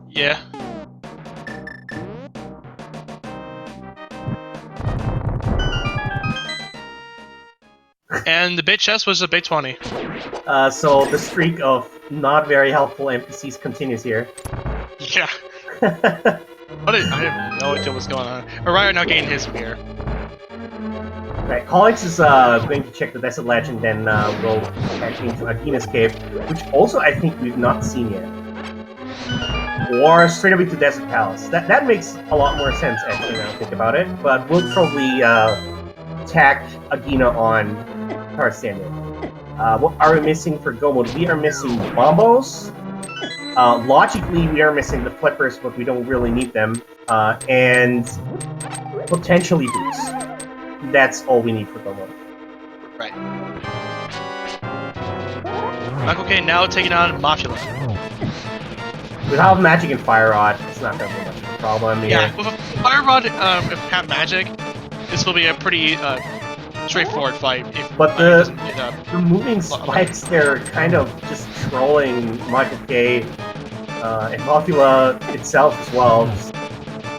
Yeah. And the bait chest was a bait 20. So the streak of not very helpful NPCs continues here. Yeah. I have no idea what's going on. Orion now gained his mirror. Right, Collix is going to check the Desert Ledge and then we'll head into Agina's Cave, which also I think we've not seen yet. Or straight up into Desert Palace. That makes a lot more sense, actually, now I think about it. But we'll probably tack Agina on Tarzania. What are we missing for Go Mode? We are missing Bombos. Logically, we are missing the Flippers, but we don't really need them. And potentially Boots. That's all we need for Go Mode. Right. Michael K now taking on Mafula. Without Magic and Fire Rod, it's not going to be much of a problem here. Yeah, with a Fire Rod if Pat Magic, this will be a pretty straightforward fight. But the moving spikes there are kind of just trolling Michael K. And Mafula itself as well, just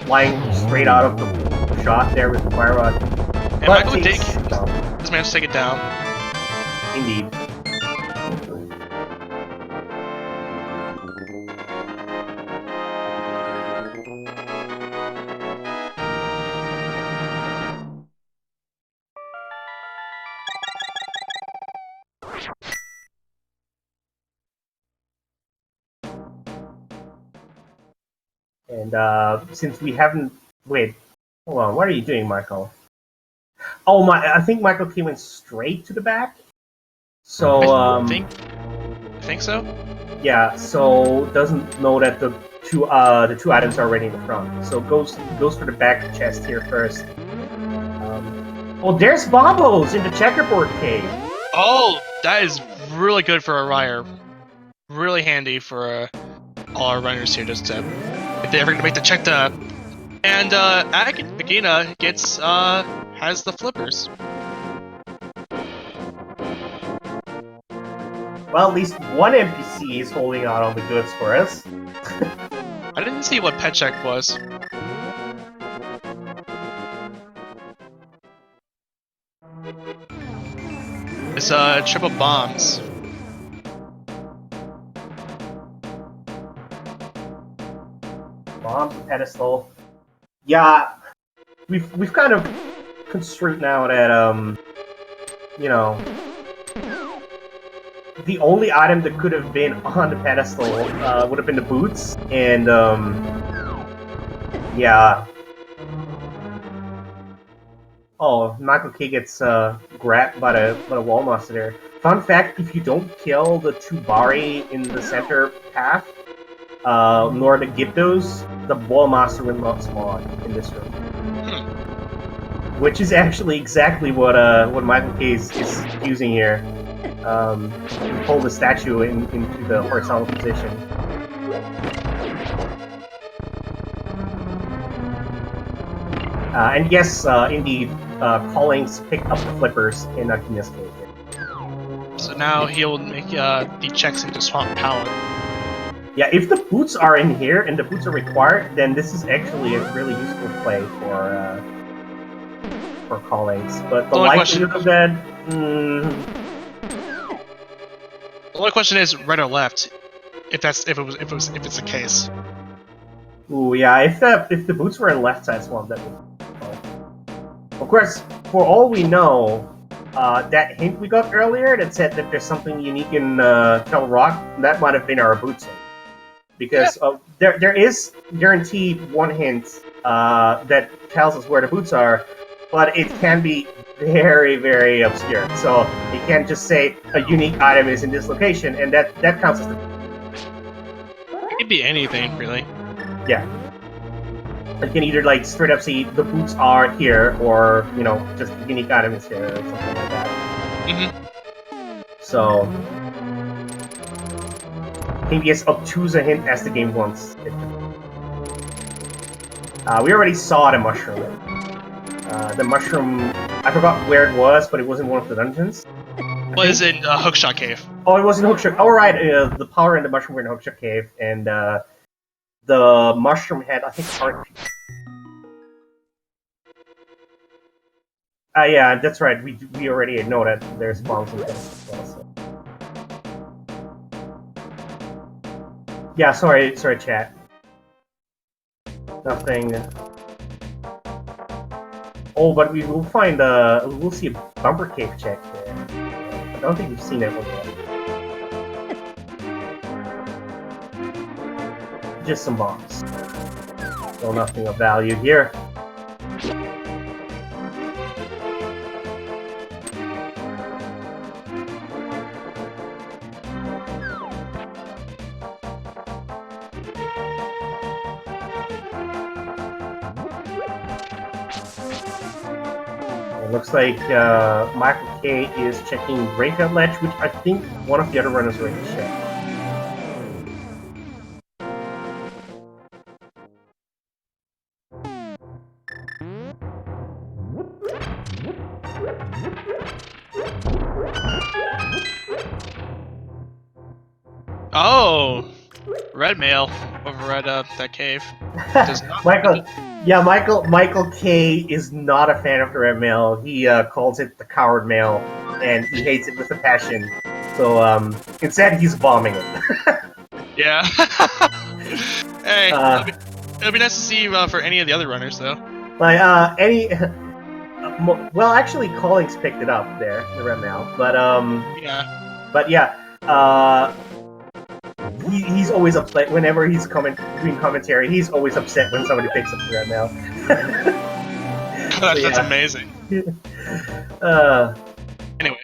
flying straight out of the shot there with the Fire Rod. And but Michael K has managed to take it down. Indeed. And since we haven't... Wait, hold on, what are you doing, Michael? Oh, I think Michael K went straight to the back? So, I think so? Yeah, so doesn't know that the two items are already in the front. So goes for the back chest here first. Oh, there's Bombos in the checkerboard cave! Oh, that is really good for a Ryer. Really handy for all our runners here, just to... if they're ever gonna make the check to... And Agina gets has the flippers. Well, at least one NPC is holding out on the goods for us. I didn't see what pet check was. It's triple bombs. Bomb pedestal. Yeah, we've kind of construed now that you know, the only item that could have been on the pedestal would have been the boots, and yeah. Oh, Michael K gets grabbed by the wall monster there. Fun fact: if you don't kill the two Bari in the center path, nor the Gyptos, the wall monster will not spawn in this room. Which is actually exactly what Michael K is using here. Pull the statue into the horizontal position. And yes, indeed, Collings picked up the flippers in Agina's cave. So now he'll make the checks into Swamp Power. Yeah, if the boots are in here and the boots are required, then this is actually a really useful play for Collings. But the likelihood of that, The only question is right or left, if it's the case. Ooh, yeah, if the boots were in left side swamp, that would. Of course, for all we know, that hint we got earlier that said that there's something unique in Tel Rock, that might have been our boots. Because there is guaranteed one hint that tells us where the boots are, but it can be very, very obscure. So you can't just say a unique item is in this location, and that counts as the... It could be anything, really. Yeah. You can either like straight up say the boots are here, or you know, just the unique item is here, or something like that. So maybe as obtuse a hint as the game wants it to be. We already saw the mushroom. The mushroom, I forgot where it was, but it was in one of the dungeons. It was in Hookshot Cave. Oh, it was in Hookshot. Oh, right. The power and the mushroom were in Hookshot Cave, and the mushroom had, I think, heart. Yeah, that's right. We already know that there's bombs in there as well. So. Yeah, sorry, chat. Nothing. Oh, but we will find we'll see a bumper cave check there. I don't think we've seen that one yet. Just some bombs. So nothing of value here. Looks like Michael K is checking breakout ledge, which I think one of the other runners already checked. Oh, red mail over at that cave. Does not Michael K is not a fan of the red mail. He calls it the coward mail, and he hates it with a passion. So instead, he's bombing it. Yeah. Hey, it'll be nice to see for any of the other runners, though. Like well, actually, Collings picked it up there, the red mail. But yeah. He's always upset whenever he's doing commentary. He's always upset when somebody picks up the red mail. That's amazing. Anyway.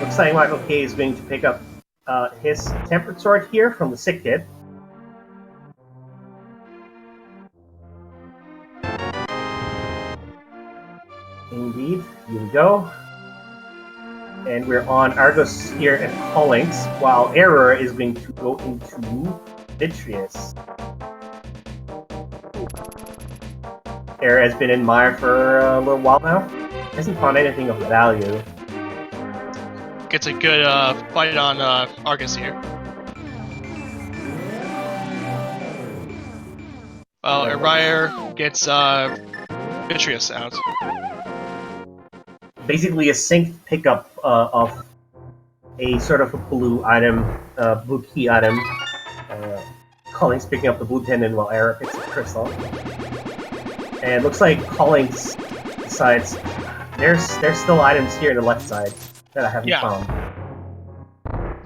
Looks like Michael K is going to pick up his tempered sword here from the sick kid. Indeed, here we go. And we're on Argos here at Collings, while Error is going to go into Vitreous. Error has been in mire for a little while now. Hasn't found anything of value. Gets a good fight on Argus here. Well, Ariar gets Vitreous out. Basically a synced pickup of a sort of a blue item, blue key item. Collings picking up the blue pendant while Error picks up Crystal. And it looks like Collings decides there's still items here on the left side that I haven't found.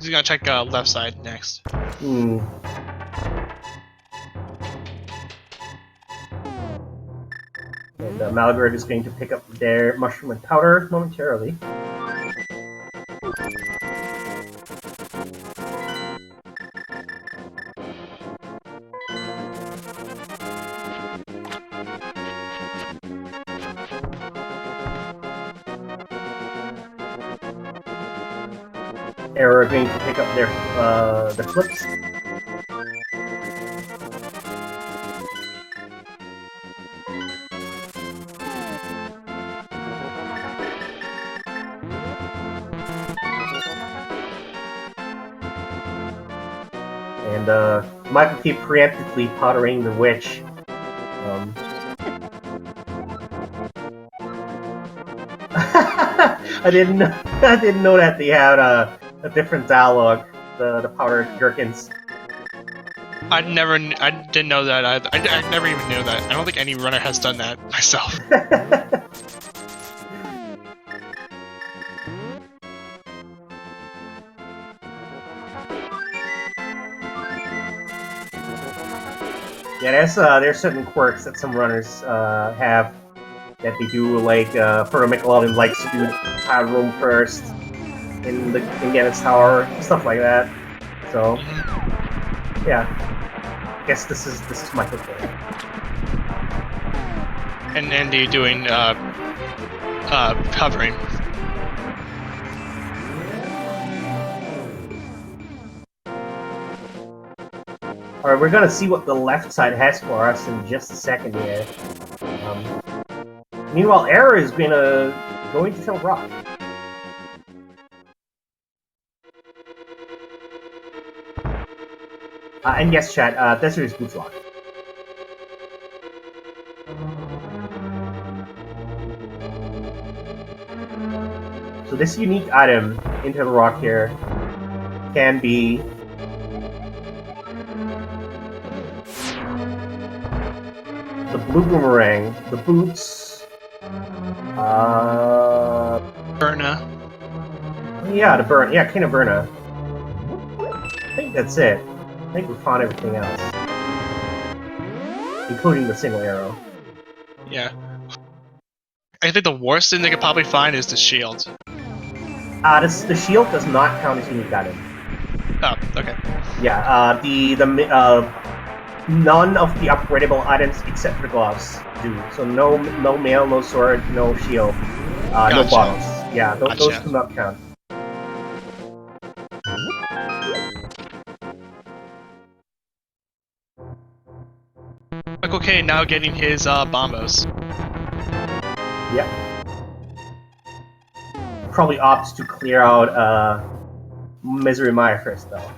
He's gonna check left side next. And Malgard is going to pick up their mushroom and powder momentarily. Error going to pick up their flips. And Michael keep preemptively powdering the witch. I didn't know that they had a different dialogue. The powdered gherkins. I didn't know that. I never even knew that. I don't think any runner has done that myself. Yeah, there's certain quirks that some runners have that they do, like for a McLaughlin likes to do room first in Gannon's Tower, stuff like that. So yeah, I guess this is Michael K. And Andy doing covering. Alright, we're gonna see what the left side has for us in just a second here. Meanwhile, Error is going to tell Rock. And yes, chat, Desert is boots lock. So this unique item into the rock here can be the blue boomerang, the boots, Burna. yeah, the burn, yeah, kind of Burna. I think that's it. I think we found everything else, including the single arrow. Yeah. I think the worst thing they could probably find is the shield. The shield does not count as unique item. Oh, okay. Yeah, none of the upgradable items except for the gloves do. So no mail, no sword, no shield, no Gotcha. bottles. Yeah, those Gotcha. do not count. Michael K now getting his bombos. Yep. Probably opts to clear out Misery Mire first, though.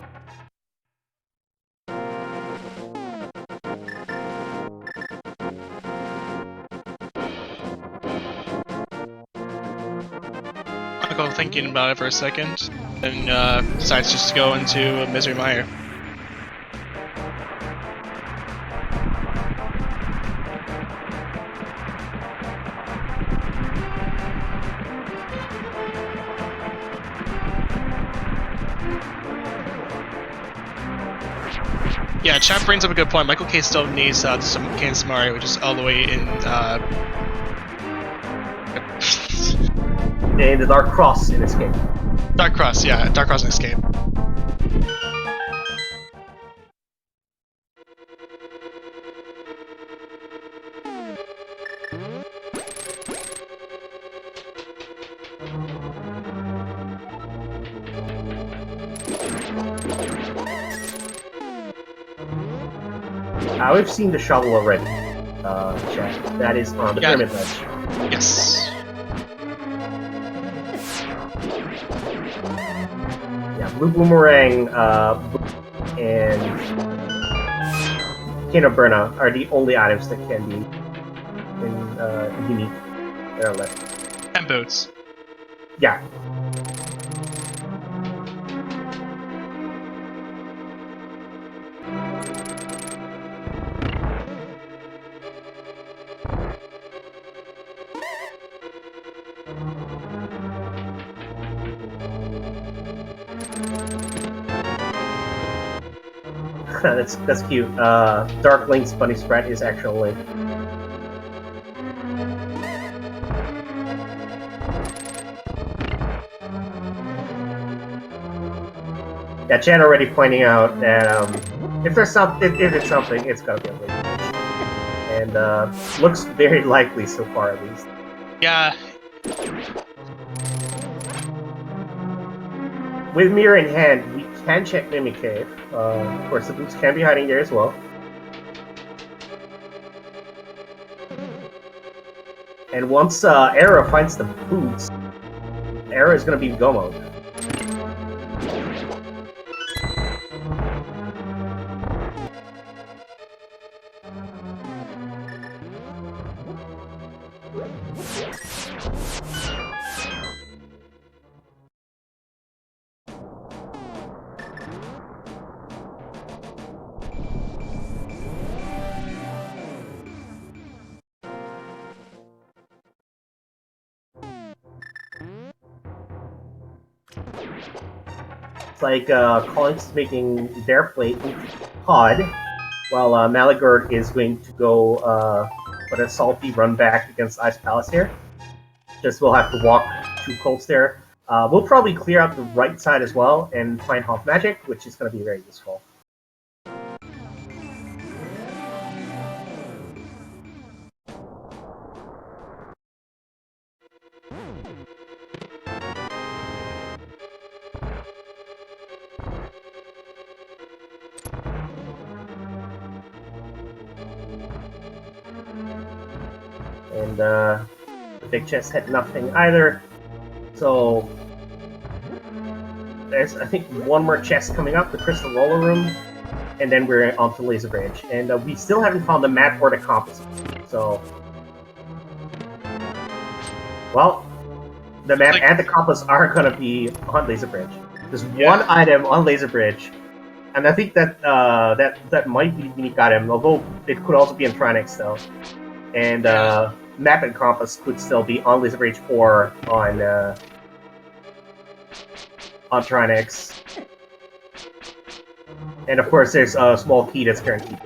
Michael thinking about it for a second, and decides just to go into Misery Mire. Yeah, chat brings up a good point. Michael K still needs some Kansas Mario, which is all the way in. And the Dark Cross in Escape. Dark Cross, yeah, Dark Cross and Escape. We've seen the shovel already. Chat. That is on the pyramid ledge. Yes. Yeah, Blue Boomerang and Cane of Burna are the only items that can be unique that are left. And boots. Yeah. that's cute. Dark Link's bunny sprite is actual Link. Yeah, Chan already pointing out that if it's something, it's gotta be a Link. And looks very likely so far, at least. Yeah. With mirror in hand, we can check Mimic Cave. Of course, the boots can be hiding there as well. And once Arrow finds the boots, Arrow is going to be Go mode. It's like Collins making their plate pod, while Maligard is going to go put a salty run back against Ice Palace here. Just we'll have to walk 2 colts there. We'll probably clear out the right side as well and find Half Magic, which is going to be very useful. And the big chest had nothing either. So there's, I think, one more chest coming up, the Crystal Roller Room, and then we're on to Laser Bridge. And we still haven't found the map or the compass. So, well, the map Like- and the compass are gonna be on Laser Bridge. There's Yeah. one item on Laser Bridge, and I think that that might be the unique item, although it could also be in Trinix though. And map and compass could still be on Laser Bridge or on Trinix. And of course, there's a small key that's guaranteed.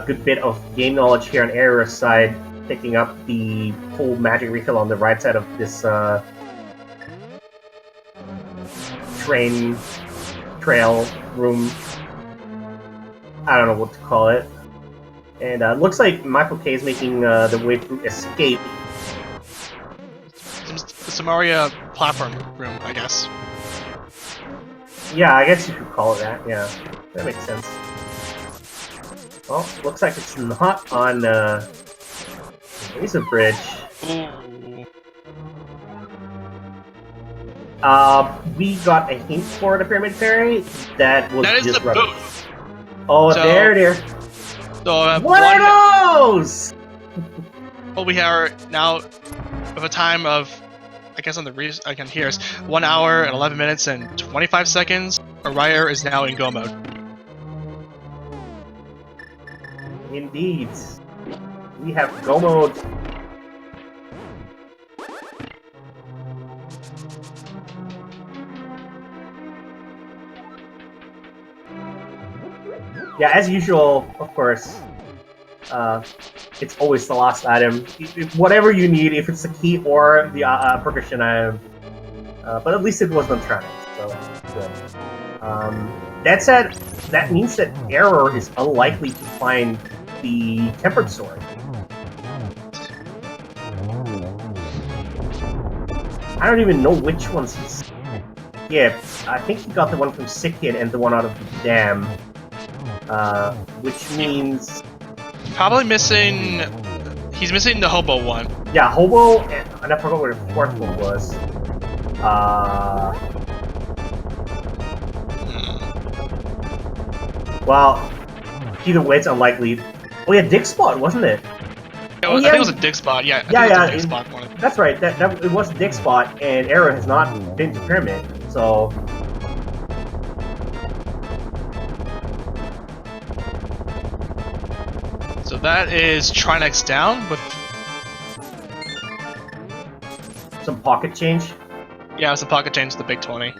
Good bit of game knowledge here on Error's side, picking up the full magic refill on the right side of this trail room. I don't know what to call it. And looks like Michael K is making the way through Escape. The Samaria platform room, I guess. Yeah, I guess you could call it that. Yeah, that makes sense. Well, looks like it's not on Laser Bridge. Ooh. We got a hint for the Pyramid Fairy that was That is the disrupted. boot. Oh, So- there. So What are those? Well, we are now with a time of, I guess on the I can hear is 1 hour and 11 minutes and 25 seconds. Orion is now in go mode. Indeed. We have go mode. Yeah, as usual, of course. It's always the last item. Whatever you need, if it's the key or the percussion item. But at least it was on Trinix, so good. That said, that means that Error is unlikely to find the Tempered Sword. I don't even know which ones he's... Yeah, I think he got the one from Sick Kid and the one out of the Dam. Which means... Probably missing. He's missing the hobo one. Yeah, Hobo, and I forgot what the fourth one was. Well, either way, it's unlikely. Oh yeah, Dick Spot, wasn't it? I think it was a dig spot. Yeah, I think it was a dig spot one. That's right. It was Dick Spot, and Arrow has not been to Pyramid, so. So that is Trinix down with Some pocket change. yeah, it's a pocket change to the big 20.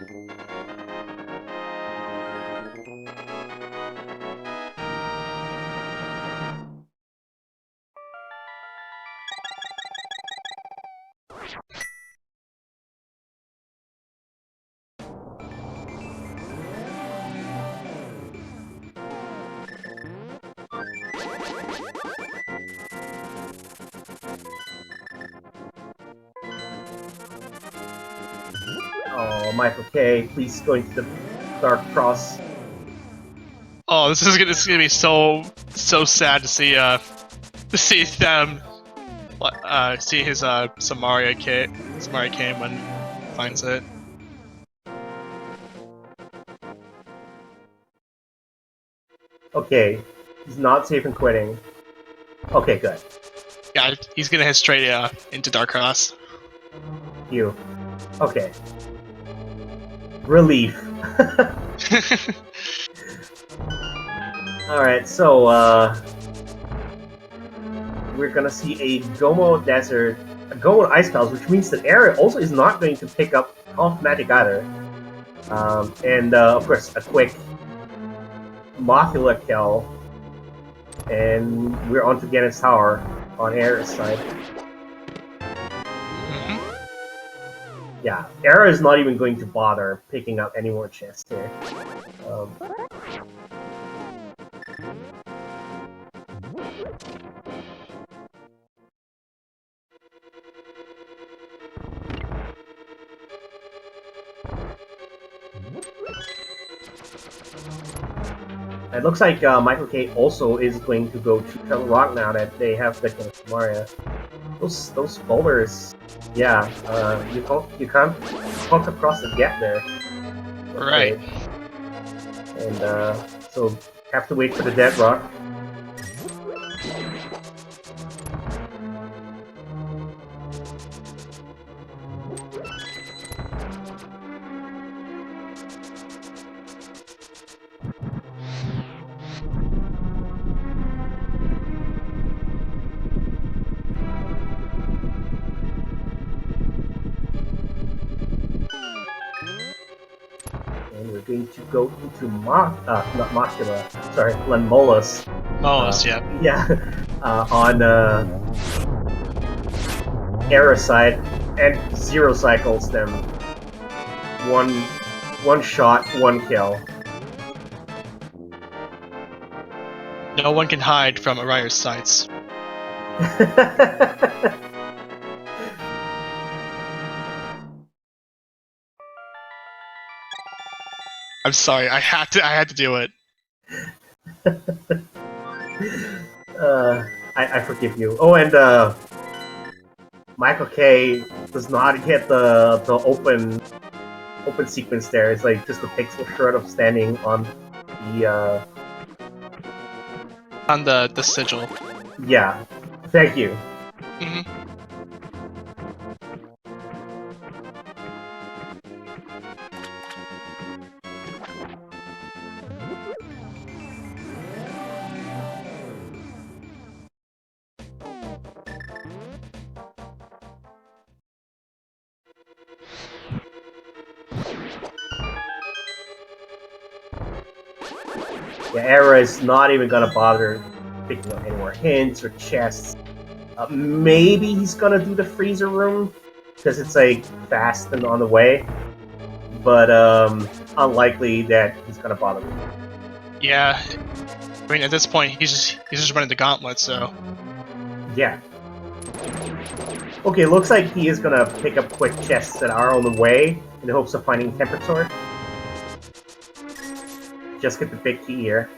Oh, Michael K, please go into the Dark Cross. Oh, this is gonna be so sad to see them see his Samaria kit when he finds it. Okay, he's not safe and quitting. Okay, good. Yeah, he's gonna head straight into Dark Cross. You. Okay. Relief. Alright, so, we're gonna see a Gomo Desert, a Gomo Ice Palace, which means that Area also is not going to pick up off magic either. And, of course, a quick Mothula kill. And we're on to Gannis Tower on Air's side. Yeah, Era is not even going to bother picking up any more chests here. It looks like Michael K also is going to go to Treasure Rock now that they have the Maria. Those boulders, yeah, you can't walk across the gap there. Okay. Right. And so have to wait for the dead rock. and we're going to go into not Makula, sorry, Lenmolas. Molos, yeah. Yeah, on Era side, and 0 cycles them. One shot, 1 kill. No one can hide from Arayer's sights. I'm sorry, I had to do it. I forgive you. Oh, and Michael K does not get the open sequence there. It's like just a pixel shred of standing on the On the sigil. yeah. Thank you. Mm-hmm. Yeah, Era is not even gonna bother picking up any more hints or chests. Maybe he's gonna do the freezer room because it's like fast and on the way, but unlikely that he's gonna bother me. Yeah. I mean, at this point, he's just running the gauntlet, so. Yeah. Okay, looks like he is gonna pick up quick chests that are on the way in the hopes of finding Temperature. Just get the big key here.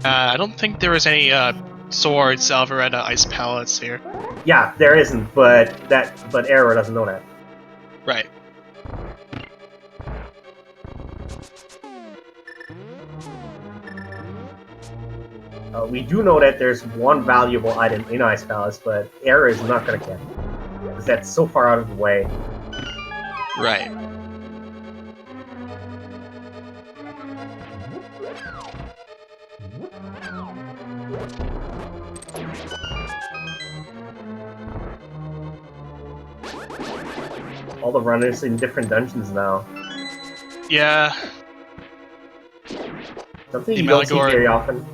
I don't think there was any swords, Alvaretta ice pallets here. Yeah, there isn't, but Era doesn't know that. Right. We do know that there's one valuable item in Ice Palace, but Era is not gonna get it because that's so far out of the way. Right. All the runners in different dungeons now. Yeah. Something you don't see very often.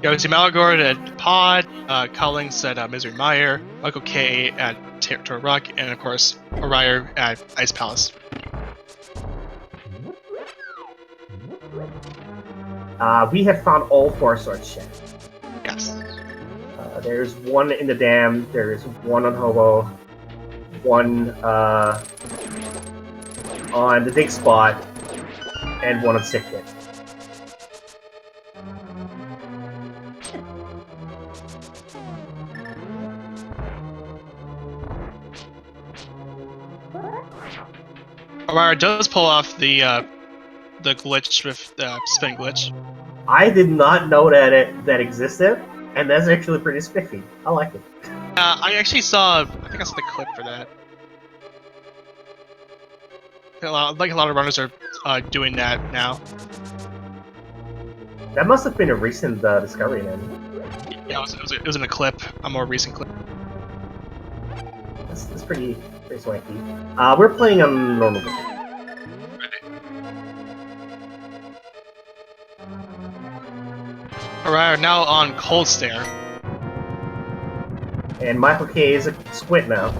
Yeah, we see Malagord at Pod, Collings at Misery Mire, Michael K at Territory Rock, and of course, Arayer at Ice Palace. We have found all 4 swords chests. Yes. There's one in the dam, there's one on Hobo, one on the dig spot, and one on Sick Kit. Arayer does pull off the glitch with the spin glitch. I did not know that existed, and that's actually pretty spiffy. I like it. I actually saw, I think I saw the clip for that. Like a lot of runners are doing that now. That must have been a recent discovery then. Yeah, it was in a clip, a more recent clip. That's pretty swanky. We're playing on normal. Alright, now on Cold Stare. And Michael K is a squid now.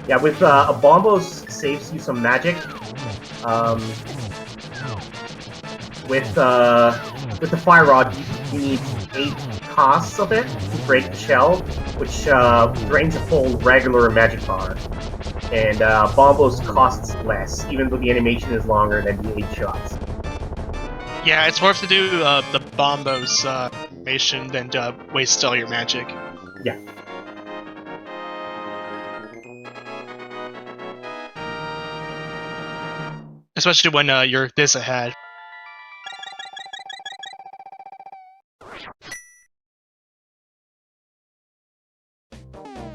Yeah, with a Bombos saves you some magic. With the Fire Rod, you need 8 casts of it to break the shell, which drains a full regular magic bar. And Bombos costs less, even though the animation is longer than the 8 shots. Yeah, it's worth to do the Bombos animation than waste all your magic. Yeah. Especially when you're this ahead.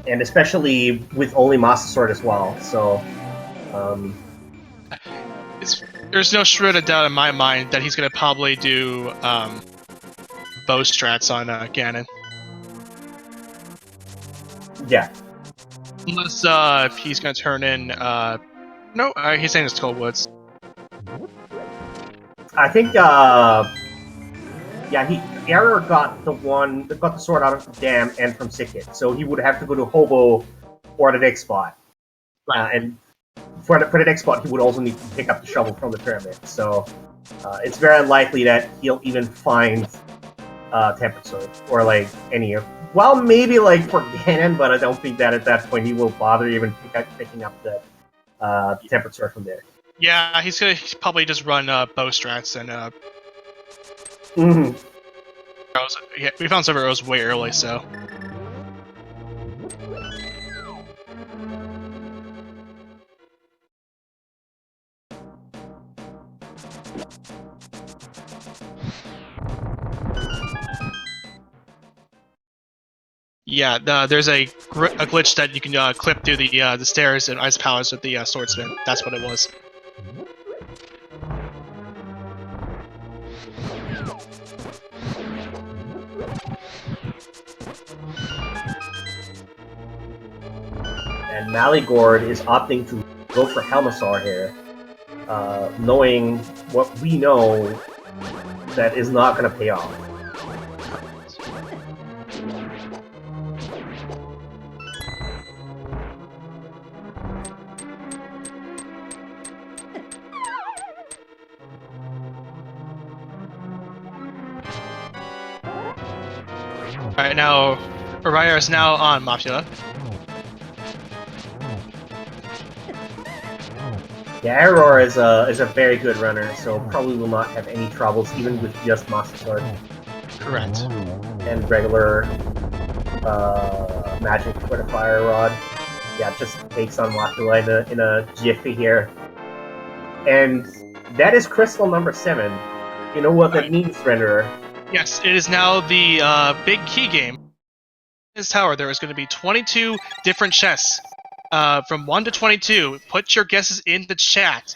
And especially with only Master Sword as well, so... There's no shred of doubt in my mind that he's going to probably do bow strats on Ganon. Yeah. Unless he's gonna turn in. No, he's saying it's Cold Woods. I think. Yeah, Error got the sword out of the dam and from Sickit, so he would have to go to Hobo or the next spot. And for the next spot, he would also need to pick up the shovel from the pyramid. So it's very unlikely that he'll even find Temperature or like any of. Well, maybe like for Ganon, but I don't think that at that point he will bother even picking up the Temperature from there. Yeah, he's gonna probably just run bow strats and Mm-hmm. Yeah, we found some arrows way early, so. Yeah, there's a glitch that you can clip through the stairs and ice powers with the swordsman. That's what it was. And Maligord is opting to go for Helmasaur here, knowing what we know that is not going to pay off. Alright, now Araya is now on Mafia. Yeah, Aurora is a very good runner, so probably will not have any troubles even with just Master Sword. Correct. And regular magic for the Fire Rod. Yeah, just takes on Mafia in a jiffy here. And that is crystal number 7. You know what that means, Renderer? Yes, it is now the big key game. In this tower, there is going to be 22 different chests. From 1 to 22. Put your guesses in the chat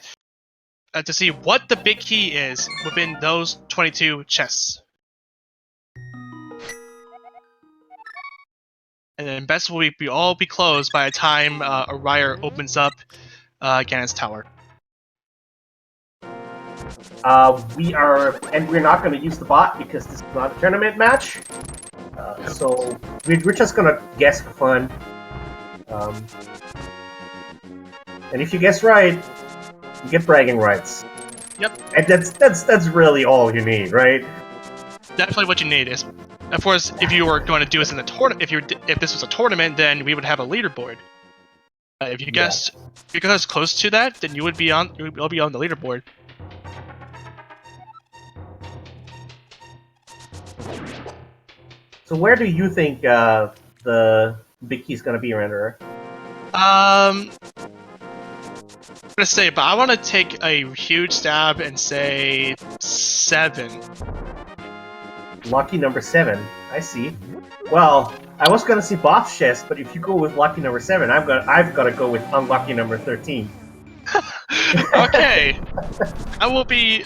to see what the big key is within those 22 chests. And then best will be all be closed by the time Araya opens up Ganon's tower. We're not going to use the bot because this is not a tournament match. So we're just going to guess for fun. And if you guess right, you get bragging rights. Yep. And that's really all you need, right? Definitely what you need is, of course, if you were going to do this in the tournament, if this was a tournament, then we would have a leaderboard. If you guessed close to that, then you'll be on the leaderboard. So where do you think the big key is going to be, Renderer? I'm gonna say, but I want to take a huge stab and say 7. Lucky number 7. I see. Well, I was gonna say Bob's chest, but if you go with lucky number 7, I've got to go with unlucky number 13. Okay. That will be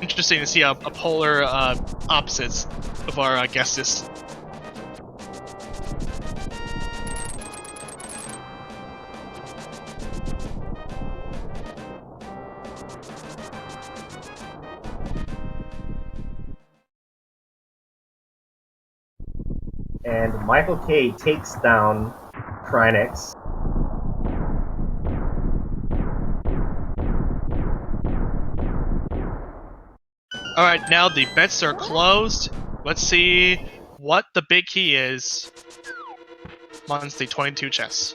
interesting to see a polar opposites of our guesses. And Michael K takes down Trinex. Alright, now the bets are closed. Let's see what the big key is amongst the 22 chests.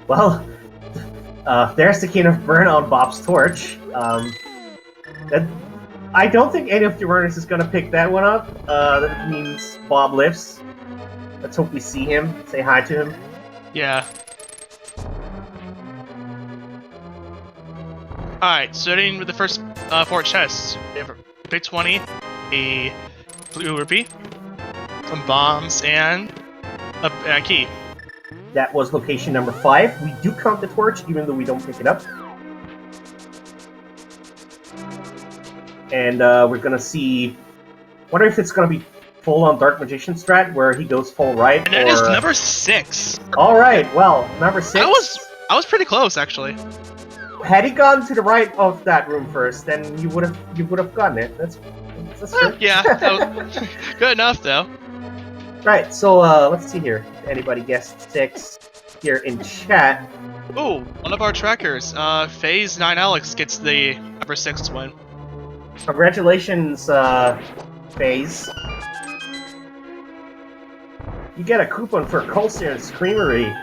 Well, there's the key of burn on Bob's torch. I don't think any of the runners is gonna pick that one up. That means Bob lifts. Let's hope we see him. Say hi to him. Yeah. Alright, starting with the first 4 chests. We have a big 20, a blue rupee, some bombs, and a key. That was location number 5. We do count the torch, even though we don't pick it up. And we're gonna see Wonder if it's gonna be full-on Dark Magician strat where he goes full right, And that is number 6. All right, well, number 6. I was pretty close actually. Had he gone to the right of that room first, then you would have gotten it. That's true. Yeah, good enough though. Right. So let's see here. If anybody guessed 6 here in chat? Ooh, one of our trackers, Phase 9 Alex gets the number 6 win. Congratulations, FaZe. You get a coupon for Colster's Creamery.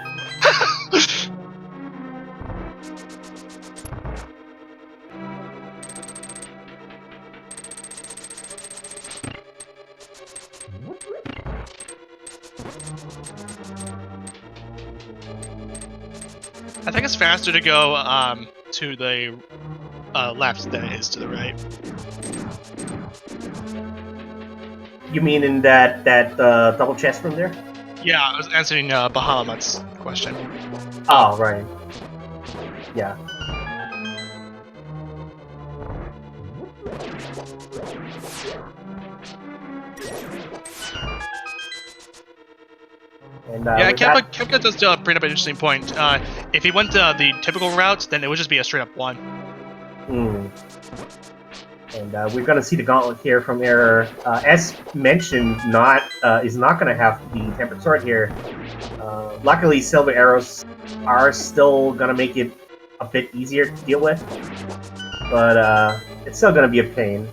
I think it's faster to go to the left than it is to the right. You mean in that double chest room there? Yeah, I was answering Bahamut's question. Oh, right. Yeah. And, yeah, Kepka does bring up an interesting point. If he went the typical route, then it would just be a straight up 1. Hmm. And we're going to see the gauntlet here from Error. As mentioned, is not going to have the Tempered Sword here. Luckily, Silver Arrows are still going to make it a bit easier to deal with. But it's still going to be a pain.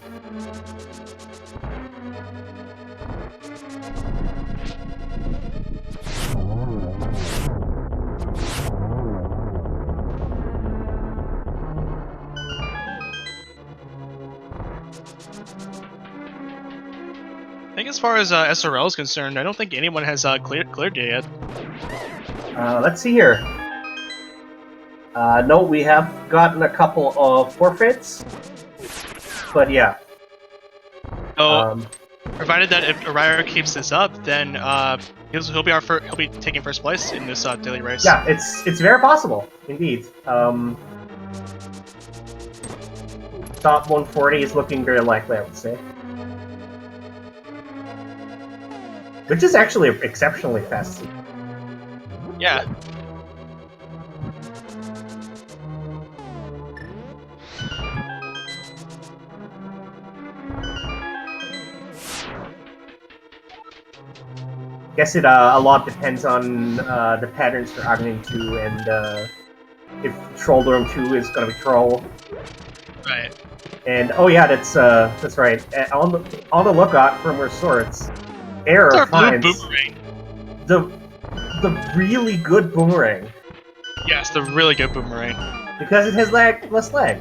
I think as far as SRL is concerned, I don't think anyone has cleared it yet. Let's see here. No, we have gotten a couple of forfeits, but yeah. So, provided that if Araya keeps this up, then he'll be taking first place in this daily race. Yeah, it's very possible, indeed. Top 140 is looking very likely, I would say. Which is actually exceptionally fast. Yeah. Guess it a lot depends on the patterns for Aghanim 2 and if Troll Dorm 2 is going to be Troll. Right. And oh yeah, that's right. On the lookout for more swords. Error finds the really good boomerang. Yes, the really good boomerang. Because it has less lag.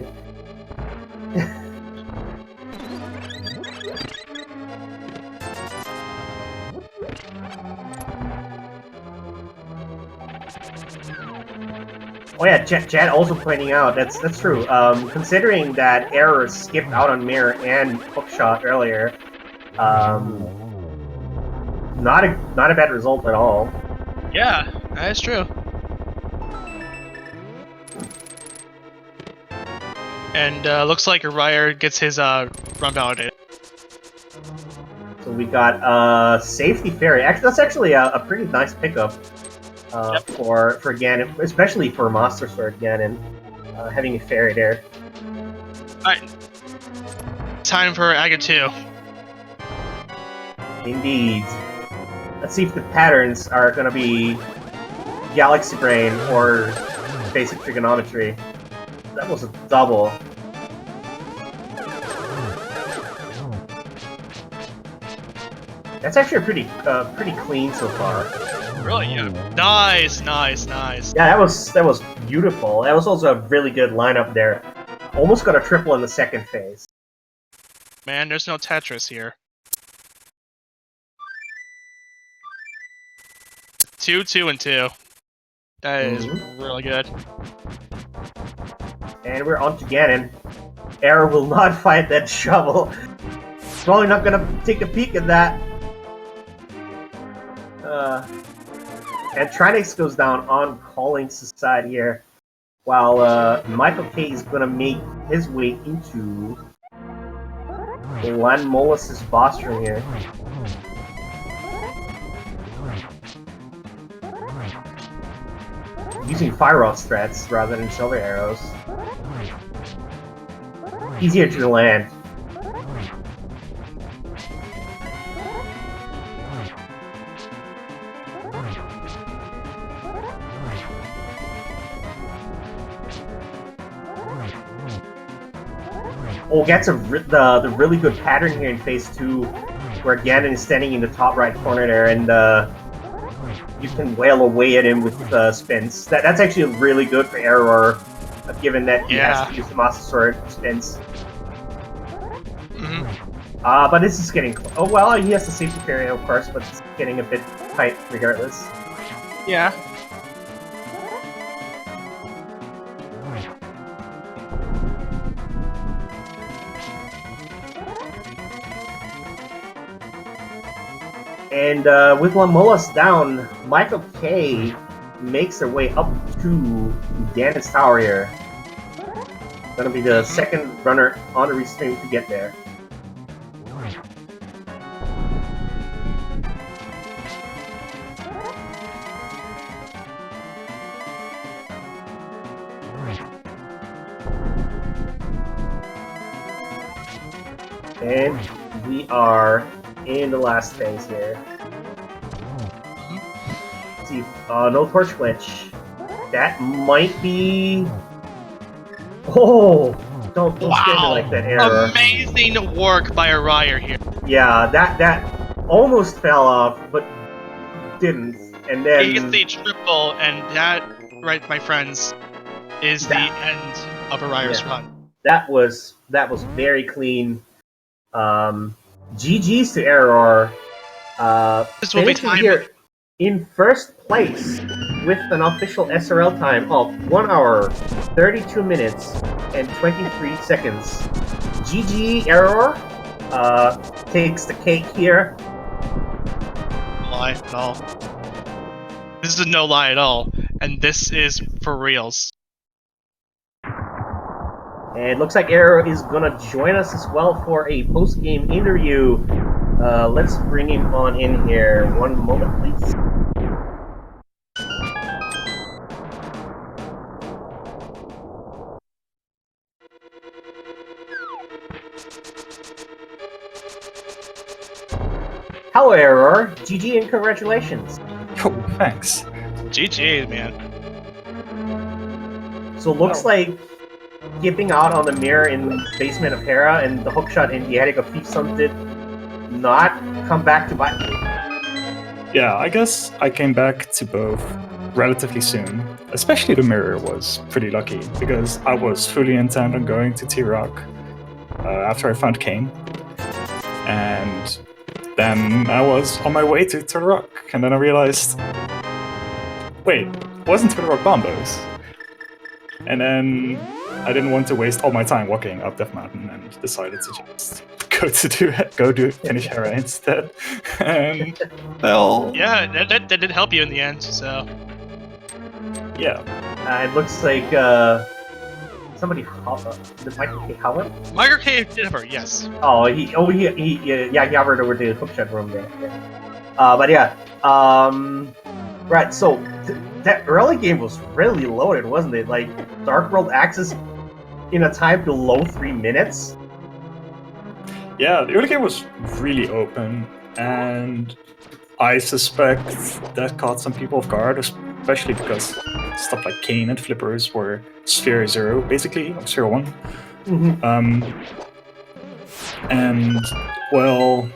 Oh yeah, Chad also pointing out that's true. Considering that Error skipped out on Mirror and Hookshot earlier, not a bad result at all. Yeah, that's true. And looks like Araya gets his run validated. So we got Safety Fairy. Actually, that's actually a pretty nice pickup for Ganon, especially for Master Sword Ganon, having a fairy there. Alright. Time for Aga 2. Indeed. Let's see if the patterns are going to be Galaxy Brain or Basic Trigonometry. That was a double. That's actually pretty clean so far. Really? Yeah. Nice. Yeah, that was beautiful. That was also a really good lineup there. Almost got a triple in the second phase. Man, there's no Tetris here. 2, 2, and 2. That is really good. And we're on to Ganon. Error will not fight that shovel. Probably not gonna take a peek at that. And Trinix goes down on Calling Society here, while Michael K is gonna make his way into Lan Molas's boss room here. Using fire off strats rather than silver arrows. Easier to land. Oh, gets the really good pattern here in phase 2, where Ganon is standing in the top right corner there, and you can wail away at him with spins. That's actually really good for Error, given that he has to use the Master Sword spins. But this is getting... Oh, well, he has the safety barrier, of course, but it's getting a bit tight regardless. Yeah. And with Lamolas down, Michael K makes their way up to Ganon's Tower here. Gonna be the second runner on the restream to get there. And we are in the last phase here. See, no torch glitch. That might be... Oh! Don't scare me like that, Error. Amazing work by Araya here. Yeah, that almost fell off, but didn't. And then... He gets the triple, and that, right, my friends, is the end of Araya's run. That was very clean. GG's to Error. This will be time here in first place with an official SRL time of 1 hour, 32 minutes, and 23 seconds. GG Error takes the cake here. No lie at all. This is no lie at all, and this is for reals. And it looks like Error is gonna join us as well for a post-game interview. Let's bring him on in here. One moment, please. Hello, Error. GG and congratulations. Oh, thanks. GG, man. So looks like skipping out on the mirror in the basement of Hera and the hookshot in the attic of Thieveson did not come back to bite you. Yeah, I guess I came back to both relatively soon. Especially the mirror was pretty lucky, because I was fully intent on going to T-Rock after I found Kane. And then I was on my way to T-Rock, and then I realized, wait, wasn't T-Rock Bombos? And then I didn't want to waste all my time walking up Death Mountain and decided to just finish Hera instead. And well, yeah, that did help you in the end. So yeah, it looks like somebody did Michael K. Howard? Michael K. did her, yes. Oh, he hovered over to the hookshot room there. Yeah. But yeah, right. So that early game was really loaded, wasn't it? Like Dark World Access in a time below 3 minutes. Yeah, the early game was really open, and I suspect that caught some people off guard, especially because stuff like Kane and Flippers were Sphere 0, basically, or Sphere 1. Mm-hmm. And, well,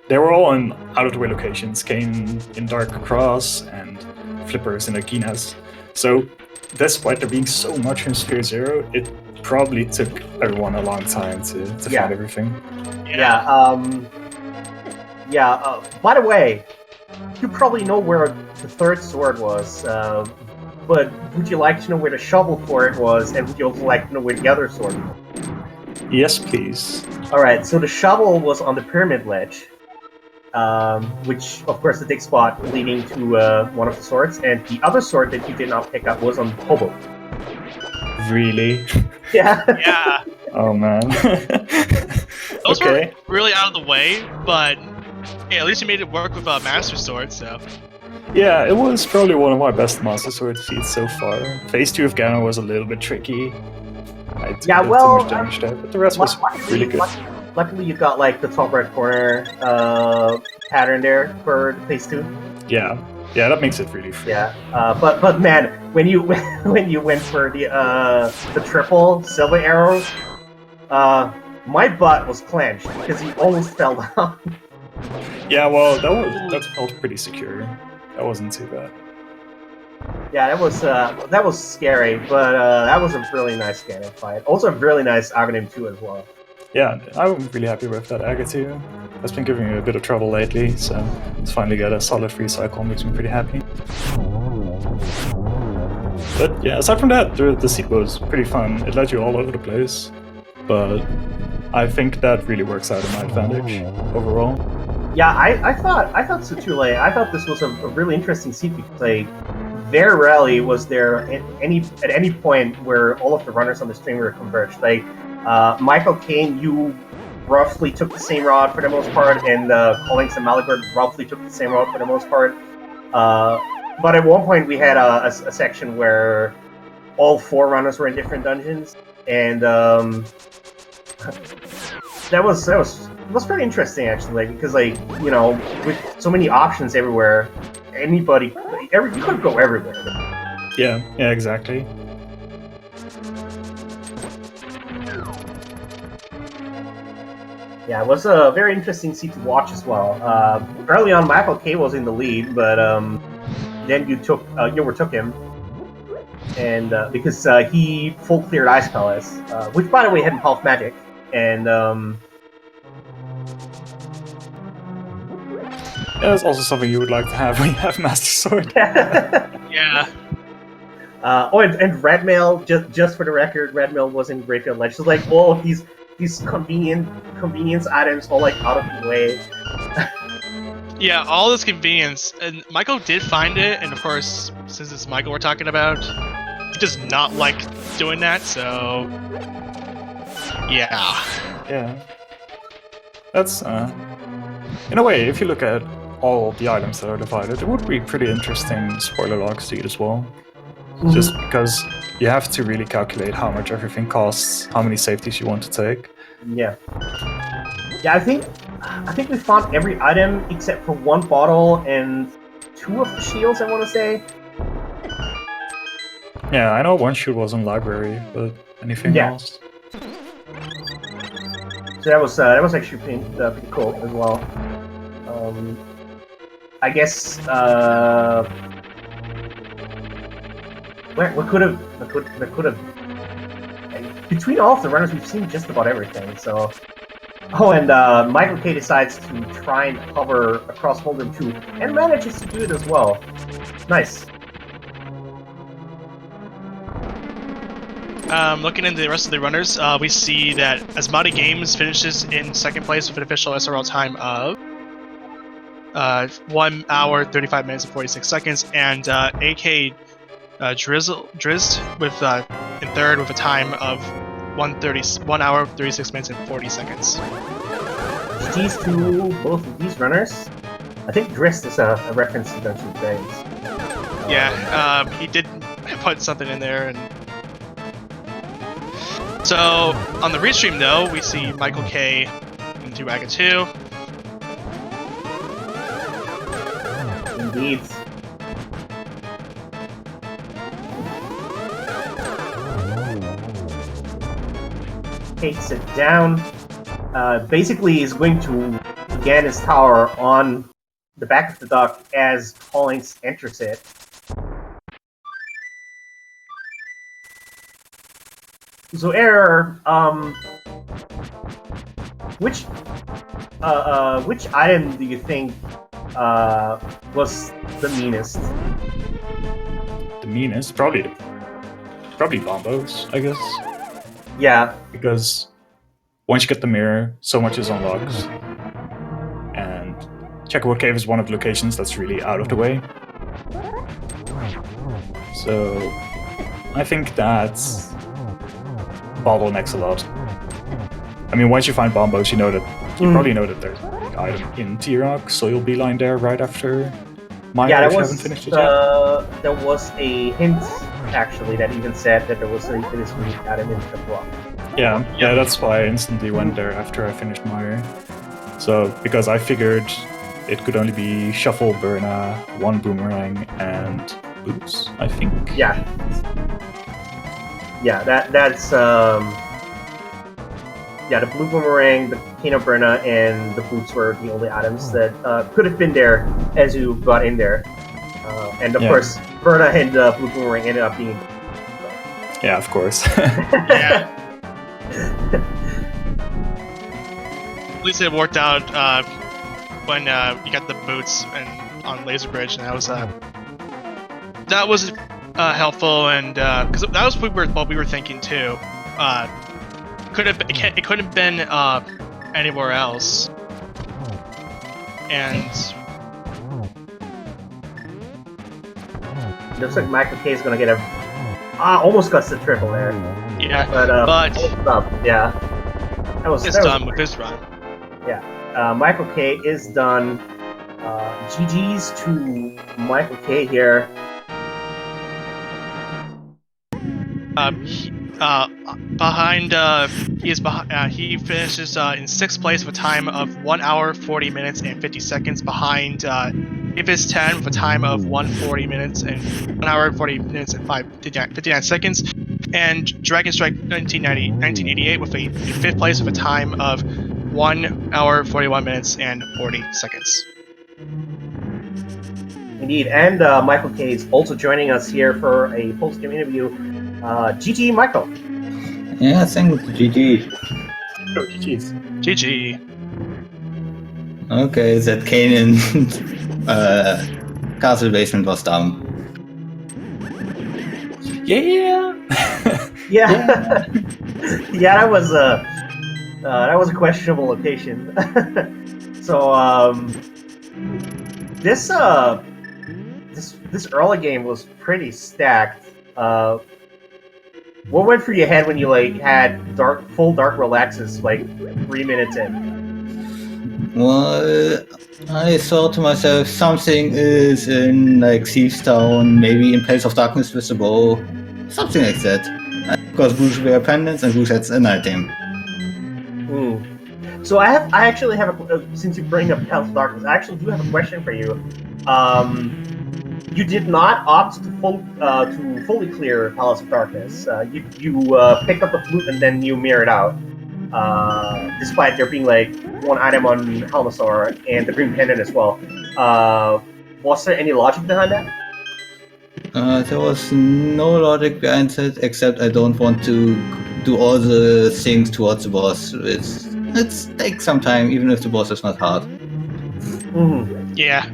they were all in out-of-the-way locations, Kane in Dark Cross and Flippers in Aquinas. So, despite there being so much in Sphere 0, it probably took everyone a long time to find everything. By the way, you probably know where the third sword was, but would you like to know where the shovel for it was, and would you also like to know where the other sword was? Yes, please. Alright, so the shovel was on the pyramid ledge, which, of course, the dig spot leading to one of the swords, and the other sword that you did not pick up was on Hobo. Really? Yeah. Yeah. Oh man. Those Okay. were really out of the way, but yeah, at least you made it work with a Master Sword, so... Yeah, it was probably one of my best Master Sword feats so far. Phase 2 of Gamma was a little bit tricky. I did Yeah, too well, much damage there, but the rest was really good. Luckily, you got like the top right corner pattern there for phase 2. Yeah, that makes it really free. Yeah, but man, when you when you went for the triple silver arrow, my butt was clenched because he almost fell down. Yeah, well, that felt pretty secure. That wasn't too bad. Yeah, that was scary, but that was a really nice scanning fight. Also, a really nice Aghanim 2 as well. Yeah, I'm really happy with that Aga 2. That's been giving me a bit of trouble lately, so to finally get a solid free cycle makes me pretty happy. But yeah, aside from that, the seat was pretty fun. It led you all over the place, but I think that really works out in my advantage overall. Yeah, I thought so too. Like, I thought this was a really interesting seat because like very rarely was there at any point where all of the runners on the stream were converged. Like Michael Caine, you roughly took the same route for the most part, and Collings and Malagard roughly took the same route for the most part. But at one point we had a section where all 4 runners were in different dungeons, and that was pretty interesting actually, because like, you know, with so many options everywhere, you could go everywhere. Yeah, exactly. Yeah, it was a very interesting seat to watch as well. Early on, Michael K was in the lead, but then you overtook him, and because he full cleared Ice Palace, which by the way hadn't Pulse Magic, and Yeah, that's also something you would like to have when you have Master Sword. Yeah. And Redmail, just for the record, Redmail was in Greyfield Ledge. So like all of these convenience items all like out of the way. Yeah, all this convenience, and Michael did find it, and of course, since it's Michael we're talking about, he does not like doing that, so... Yeah. Yeah. That's, in a way, if you look at all the items that are divided, it would be pretty interesting spoiler logs to eat as well. Mm-hmm. Just because you have to really calculate how much everything costs, how many safeties you want to take. Yeah. Yeah, I think we found every item except for 1 bottle and 2 of the shields, I want to say. Yeah, I know 1 shield was in library, but anything else? So that was actually pretty cool as well. I guess what could have between all of the runners we've seen just about everything. So and Michael K decides to try and hover across Hold'em 2 and manages to do it as well. Nice. Looking into the rest of the runners, we see that Asmati Games finishes in 2nd place with an official SRL time of 1 hour, 35 minutes, and 46 seconds, and AK Drizzt with in 3rd with a time of 1 hour, 36 minutes, and 40 seconds. These two, both of these runners, I think Drizzt is a reference to Dungeons & Dragons. Yeah, he did put something in there, and so on the restream though, we see Michael K into Aga 2. Indeed. Takes it down. Basically, he's going to begin his tower on the back of the dock as Collings enters it. So, Error, which item do you think was the meanest? The meanest? Probably Bombos, I guess. Yeah. Because once you get the mirror, so much is unlocked. And Checkerboard Cave is one of the locations that's really out of the way. So I think that bottlenecks a lot. I mean, once you find bombos, you probably know that there's a big item in T-Rock, so you'll beeline there right after Maya Yeah, if you haven't finished it yet. there was a hint actually that even said that there was a this unique item in the block. Yeah, that's why I instantly went there after I finished Maya. So, because I figured it could only be Shuffle, Burna, 1 Boomerang, and Boots, I think. Yeah. Yeah, that's yeah, the Blue Boomerang, the Kano Burna, and the Boots were the only items that could have been there as you got in there. And of course, Burna and Blue Boomerang ended up being... Yeah, of course. Yeah. At least it worked out when you got the boots and on Laser Bridge, and that was helpful, and because that was what we were thinking too. It couldn't have been anywhere else, and looks like Michael K is gonna get a almost got the triple there. Yeah, but yeah, that was done with this run. Yeah, Michael K is done. GG's to Michael K here. He finishes in 6th place with a time of 1 hour 40 minutes and 50 seconds. Behind if it's 10 with a time of 1:40 minutes and 1 hour 40 minutes and 59 seconds. And Dragon Strike 1988 with a 5th place with a time of 1 hour 41 minutes and 40 seconds. Indeed, and Michael K is also joining us here for a post-game interview. GG, Michael. Yeah, thanks, GG. Oh, GG's. GG. Okay, that Kanan castle basement was dumb. Yeah. Yeah. Yeah, that was a questionable location. So this early game was pretty stacked. What went through your head when you had full dark relaxes 3 minutes in? Well, I thought to myself, something is in Thieves Town, maybe in Place of Darkness with the bow, something like that. Because Rouge wear pendants and Rouge has a night team. So I actually have since you bring up Place of Darkness, I actually do have a question for you. You did not opt to fully clear Palace of Darkness. You picked up the flute and then you mirrored out. Despite there being 1 item on Helmasaur and the green pendant as well. Was there any logic behind that? There was no logic behind it, except I don't want to do all the things towards the boss. It takes some time, even if the boss is not hard. Mm-hmm. Yeah.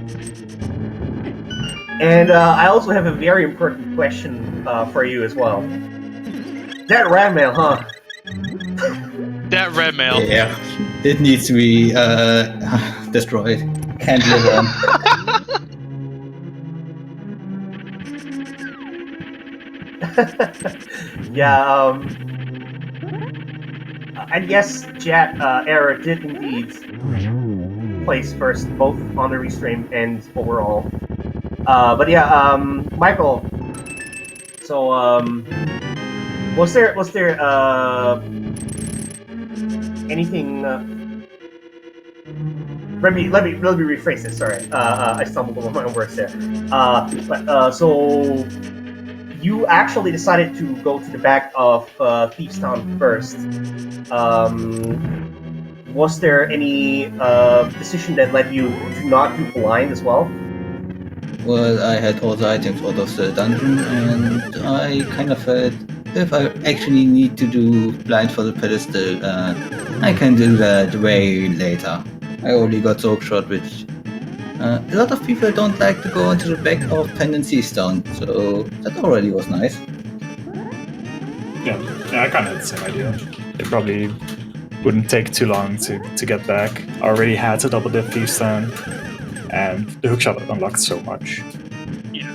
And I also have a very important question for you as well. That red mail, huh? That red mail. Yeah, it needs to be destroyed. Can't live on. Yeah, and yes, Era did indeed place first, both on the restream and overall. But yeah, Michael. So, was there anything? Let me rephrase this. Sorry, I stumbled over my own words there. So you actually decided to go to the back of Thieves Town first. Was there any decision that led you to not do blind as well? Well, I had all the items out of the dungeon, and I kind of felt if I actually need to do blind for the pedestal, I can do that way later. I only got soak shot, which a lot of people don't like to go into the back of Pendency Stone, so that already was nice. Yeah, I kind of had the same idea. It probably wouldn't take too long to get back. I already had to double dip Thieves Town, and the hookshot unlocked so much. Yeah.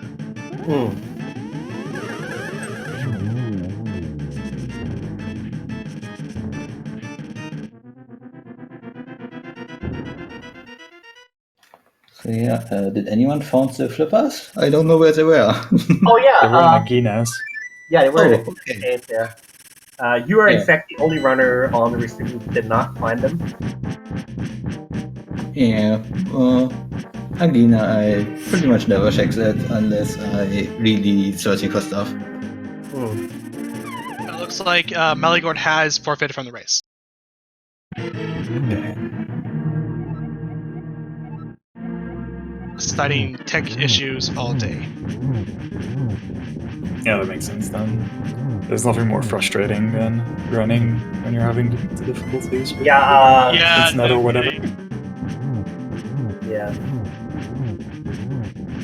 So yeah, did anyone found the flippers? I don't know where they were. Oh They were yeah, in Agina's. yeah, they were in Oh, the okay. game there. You are in Yeah. fact the only runner on the restream who did not find them. Yeah. Agina, I pretty much never check that unless I really searching for stuff. Hmm. It looks like Meligord has forfeited from the race, Okay. citing tech issues all day. Yeah, that makes sense then. There's nothing more frustrating than running when you're having the difficulties with Yeah, Yeah, internet or whatever. yeah.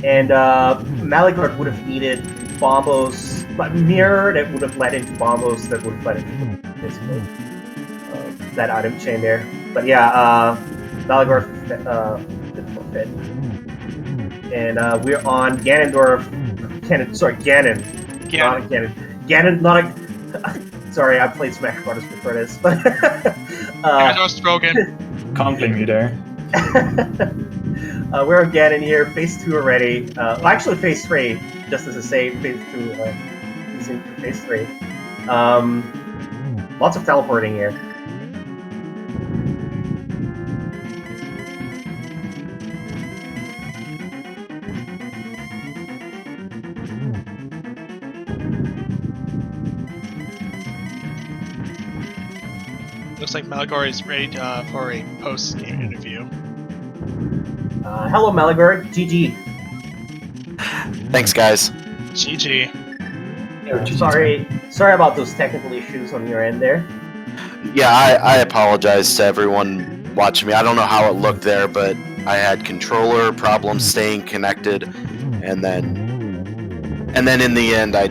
And Maligard would have needed bombos, but Mirror that would have led into bombos that would have led into basically that item chain there. But yeah, Maligard did forfeit. And we're on Ganondorf. Ganon. Yeah. Not a Ganon. Ganon, not a. Sorry, I played Smash Brothers before this, but. Ganon Strogan. Can't blame you there. We're on Ganon here, phase 2 already. Well, actually, phase 3, just as I say, phase 2 is in phase 3. Lots of teleporting here. Looks like Meligord is ready for a post-game interview. Hello, Maligard. GG. Thanks, guys. GG. Sorry about those technical issues on your end there. Yeah, I apologize to everyone watching me. I don't know how it looked there, but I had controller problems staying connected, and then in the end, I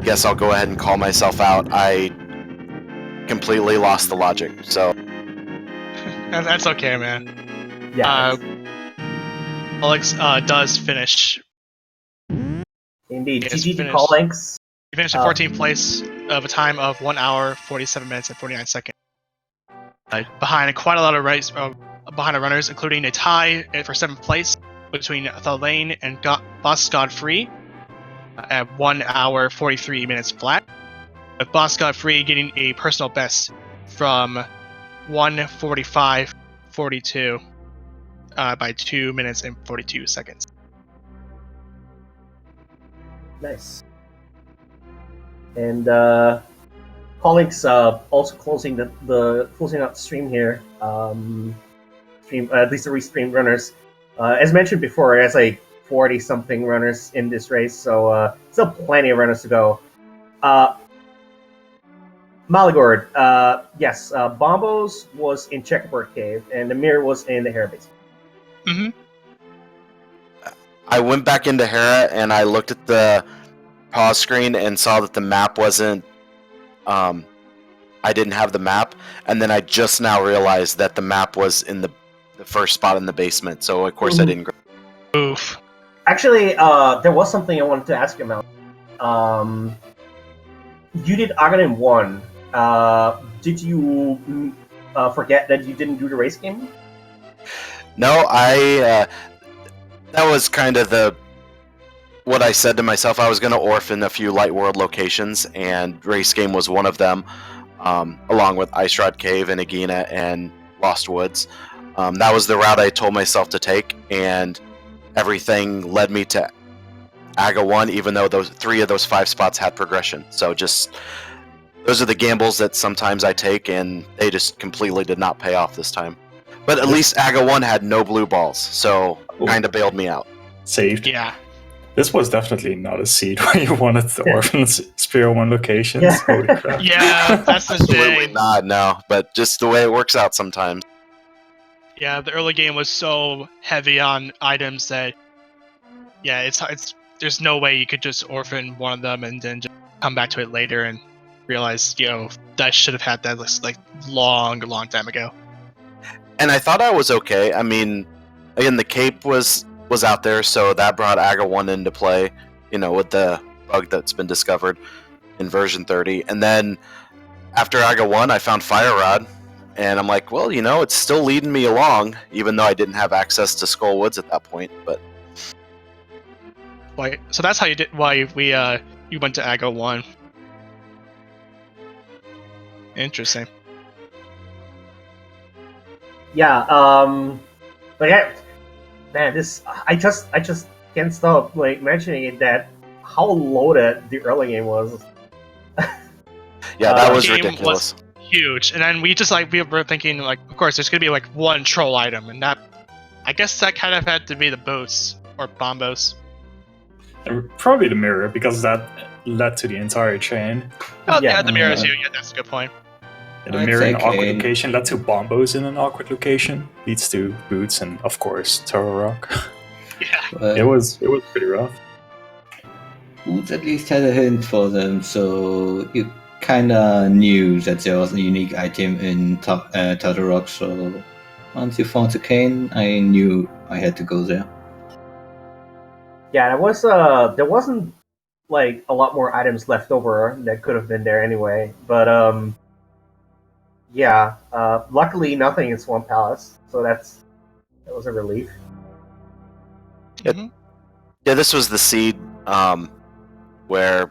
guess I'll go ahead and call myself out. I completely lost the logic. So That's okay, man. Yeah. Alex does finish. Indeed. Yes, GG to finished. Collinks. He finished in 14th place of a time of 1 hour, 47 minutes, and 49 seconds. Behind quite a lot of behind the runners, including a tie for 7th place between Thalane and Boss Godfrey at 1 hour, 43 minutes flat. With Boss Godfrey getting a personal best from 1:45:42 by 2 minutes and 42 seconds. Nice. And Collinks also closing closing out the stream here. At least the restream runners. As mentioned before, there's like 40 something runners in this race, so still plenty of runners to go. Maligord, yes, Bombos was in Checkerboard Cave, and the mirror was in the Hera basement. Mm-hmm. I went back into Hera and I looked at the pause screen and saw that the map wasn't. I didn't have the map, and then I just now realized that the map was in the first spot in the basement. So of course I didn't. Oof. Actually, there was something I wanted to ask you about. You did Aghanim 1. Did you forget that you didn't do the race game? No, that was kind of what I said to myself. I was going to orphan a few Light World locations, and Race Game was one of them, along with Ice Rod Cave and Agina and Lost Woods. That was the route I told myself to take, and everything led me to Aga 1, even though those 3 of those 5 spots had progression. So just those are the gambles that sometimes I take, and they just completely did not pay off this time. But at least Aga 1 had no blue balls, so kind of bailed me out. Saved. Yeah. This was definitely not a seed where you wanted the orphan Spear 1 locations. Yeah. Holy crap. Yeah, that's the Absolutely thing. not, no. But just the way it works out sometimes. Yeah, the early game was so heavy on items that, yeah, it's there's no way you could just orphan one of them and then just come back to it later and realize, that should have had that like long time ago. And I thought I was okay. I mean, again, the cape was out there, so that brought Aga 1 into play, with the bug that's been discovered in version 30. And then after Aga 1, I found Fire Rod, And I'm like, well, it's still leading me along, even though I didn't have access to Skull Woods at that point. But Why? So that's how you did. Why you went to Aggo 1. Interesting. Yeah. But yeah, man, this I just can't stop mentioning it that how loaded the early game was. yeah, that was Game ridiculous. was huge, and then we were thinking of course there's gonna be one troll item, and that I guess that kind of had to be the boots or bombos. Probably the mirror, because that led to the entire chain. Oh Yeah. yeah, the mirrors. Yeah, that's a good point. And the That's mirror in an awkward okay. location led to bombos in an awkward location, leads to boots, and of course Toro Rock. Yeah. But it was pretty rough. Boots at least had a hint for them, so you kinda knew that there was a unique item in Turtle Rock, so once you found the cane, I knew I had to go there. Yeah, there wasn't a lot more items left over that could have been there anyway. But yeah, luckily nothing in Swamp Palace, so that was a relief. Mhm. Yeah, this was the seed where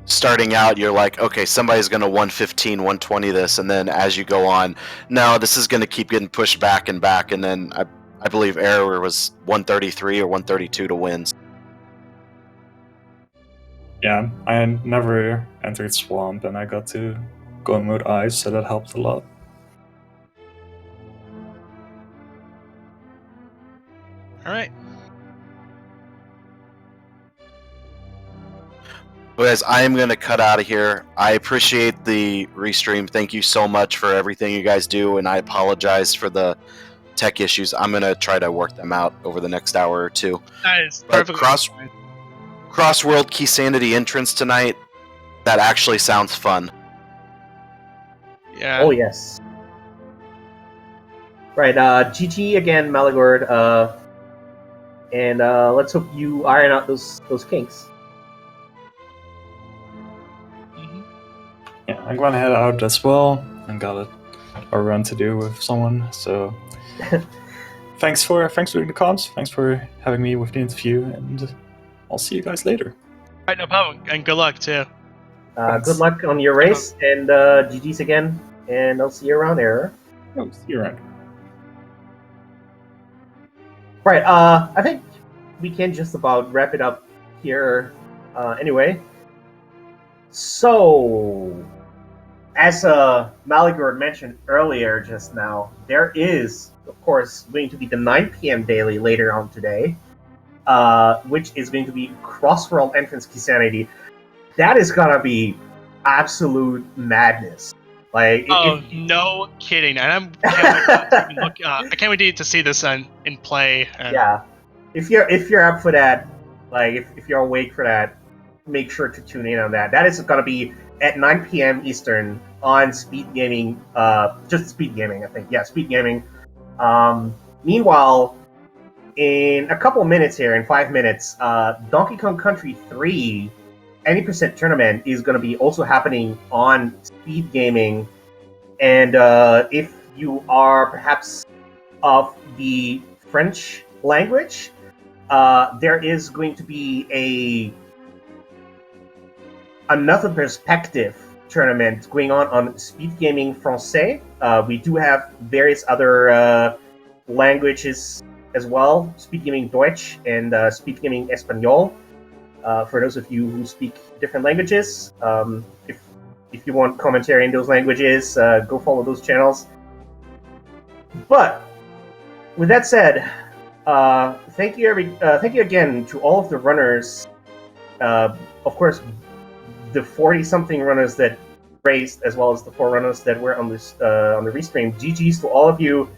starting out you're like, okay, somebody's going to 115, 120 this, and then as you go on, no, this is going to keep getting pushed back, and then I believe Error was 133 or 132 to win. Yeah, I had never entered Swamp, and I got to go in mode Ice, so that helped a lot. All right. But guys, I am going to cut out of here. I appreciate the restream. Thank you so much for everything you guys do, and I apologize for the tech issues. I'm going to try to work them out over the next hour or two. That is But perfectly fine. Cross-World Key Sanity entrance tonight, that actually sounds fun. Yeah. Oh yes. Right, GG again, Malagord, and let's hope you iron out those kinks. Mhm. Yeah, I'm gonna head out as well. I got a run to do with someone, so thanks for doing the comms. Thanks for having me with the interview, and I'll see you guys later. All right, no problem, and good luck too. Thanks. Good luck on your race, and GG's again, and I'll see you around there. Oh, see you around. Right, I think we can just about wrap it up here anyway. So, as Malagord mentioned earlier just now, there is, of course, going to be the 9 p.m. daily later on today, which is going to be Cross-World Entrance Key Sanity. That is gonna be absolute madness. No kidding, and I can't wait to see this in play. And Yeah, if you're up for that, if you're awake for that, make sure to tune in on that. That is gonna be at 9 p.m. Eastern on Speed Gaming. Just Speed Gaming, I think. Yeah, Speed Gaming. Meanwhile, in a couple minutes here, in 5 minutes, Donkey Kong Country 3 Any Percent Tournament is going to be also happening on Speed Gaming. And if you are perhaps of the French language, there is going to be another perspective tournament going on Speed Gaming Francais. We do have various other languages as well, Speed Gaming Deutsch and Speed Gaming Espanol. For those of you who speak different languages, if you want commentary in those languages, go follow those channels. But with that said, thank you again to all of the runners. Of course, the 40-something runners that raced, as well as the 4 runners that were on this on the restream. GGs to all of you.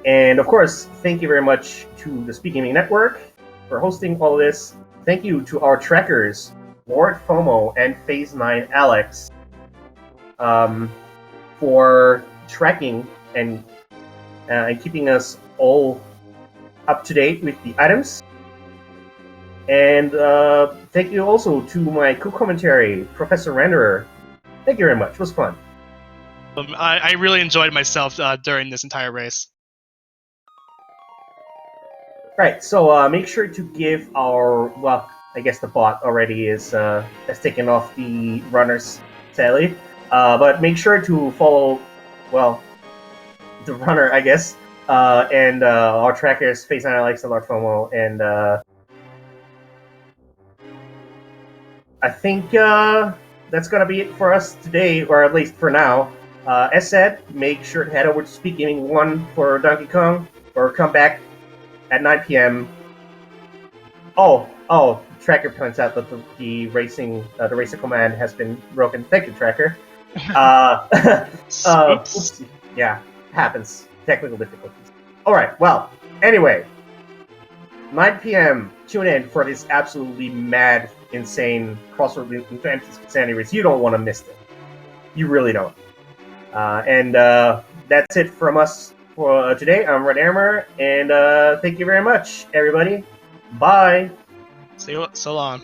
And of course, thank you very much to the Speed Gaming Network for hosting all of this. Thank you to our trackers, Lord FOMO and Phase 9 Alex, for tracking and keeping us all up to date with the items. And thank you also to my co-commentary, Professor Renderer, Thank you very much. It was fun. I really enjoyed myself during this entire race. Right, so make sure to give our, well, I guess the bot already has taken off the runner's tally, but make sure to follow, well, the runner, I guess, and our trackers, Face Analytics and Large FOMO, and I think that's gonna be it for us today, or at least for now. As said, make sure to head over to Speed Gaming 1 for Donkey Kong, or come back at 9 p.m. Oh, Tracker points out that the racing command has been broken. Thank you, Tracker. Oops. Oopsie. Yeah, happens. Technical difficulties. Alright, well, anyway. 9 p.m. Tune in for this absolutely mad, insane Crossroad Insanity race. You don't want to miss it. You really don't. And that's it from us for today. I'm Red Hammer, and thank you very much, everybody. Bye. See you so long.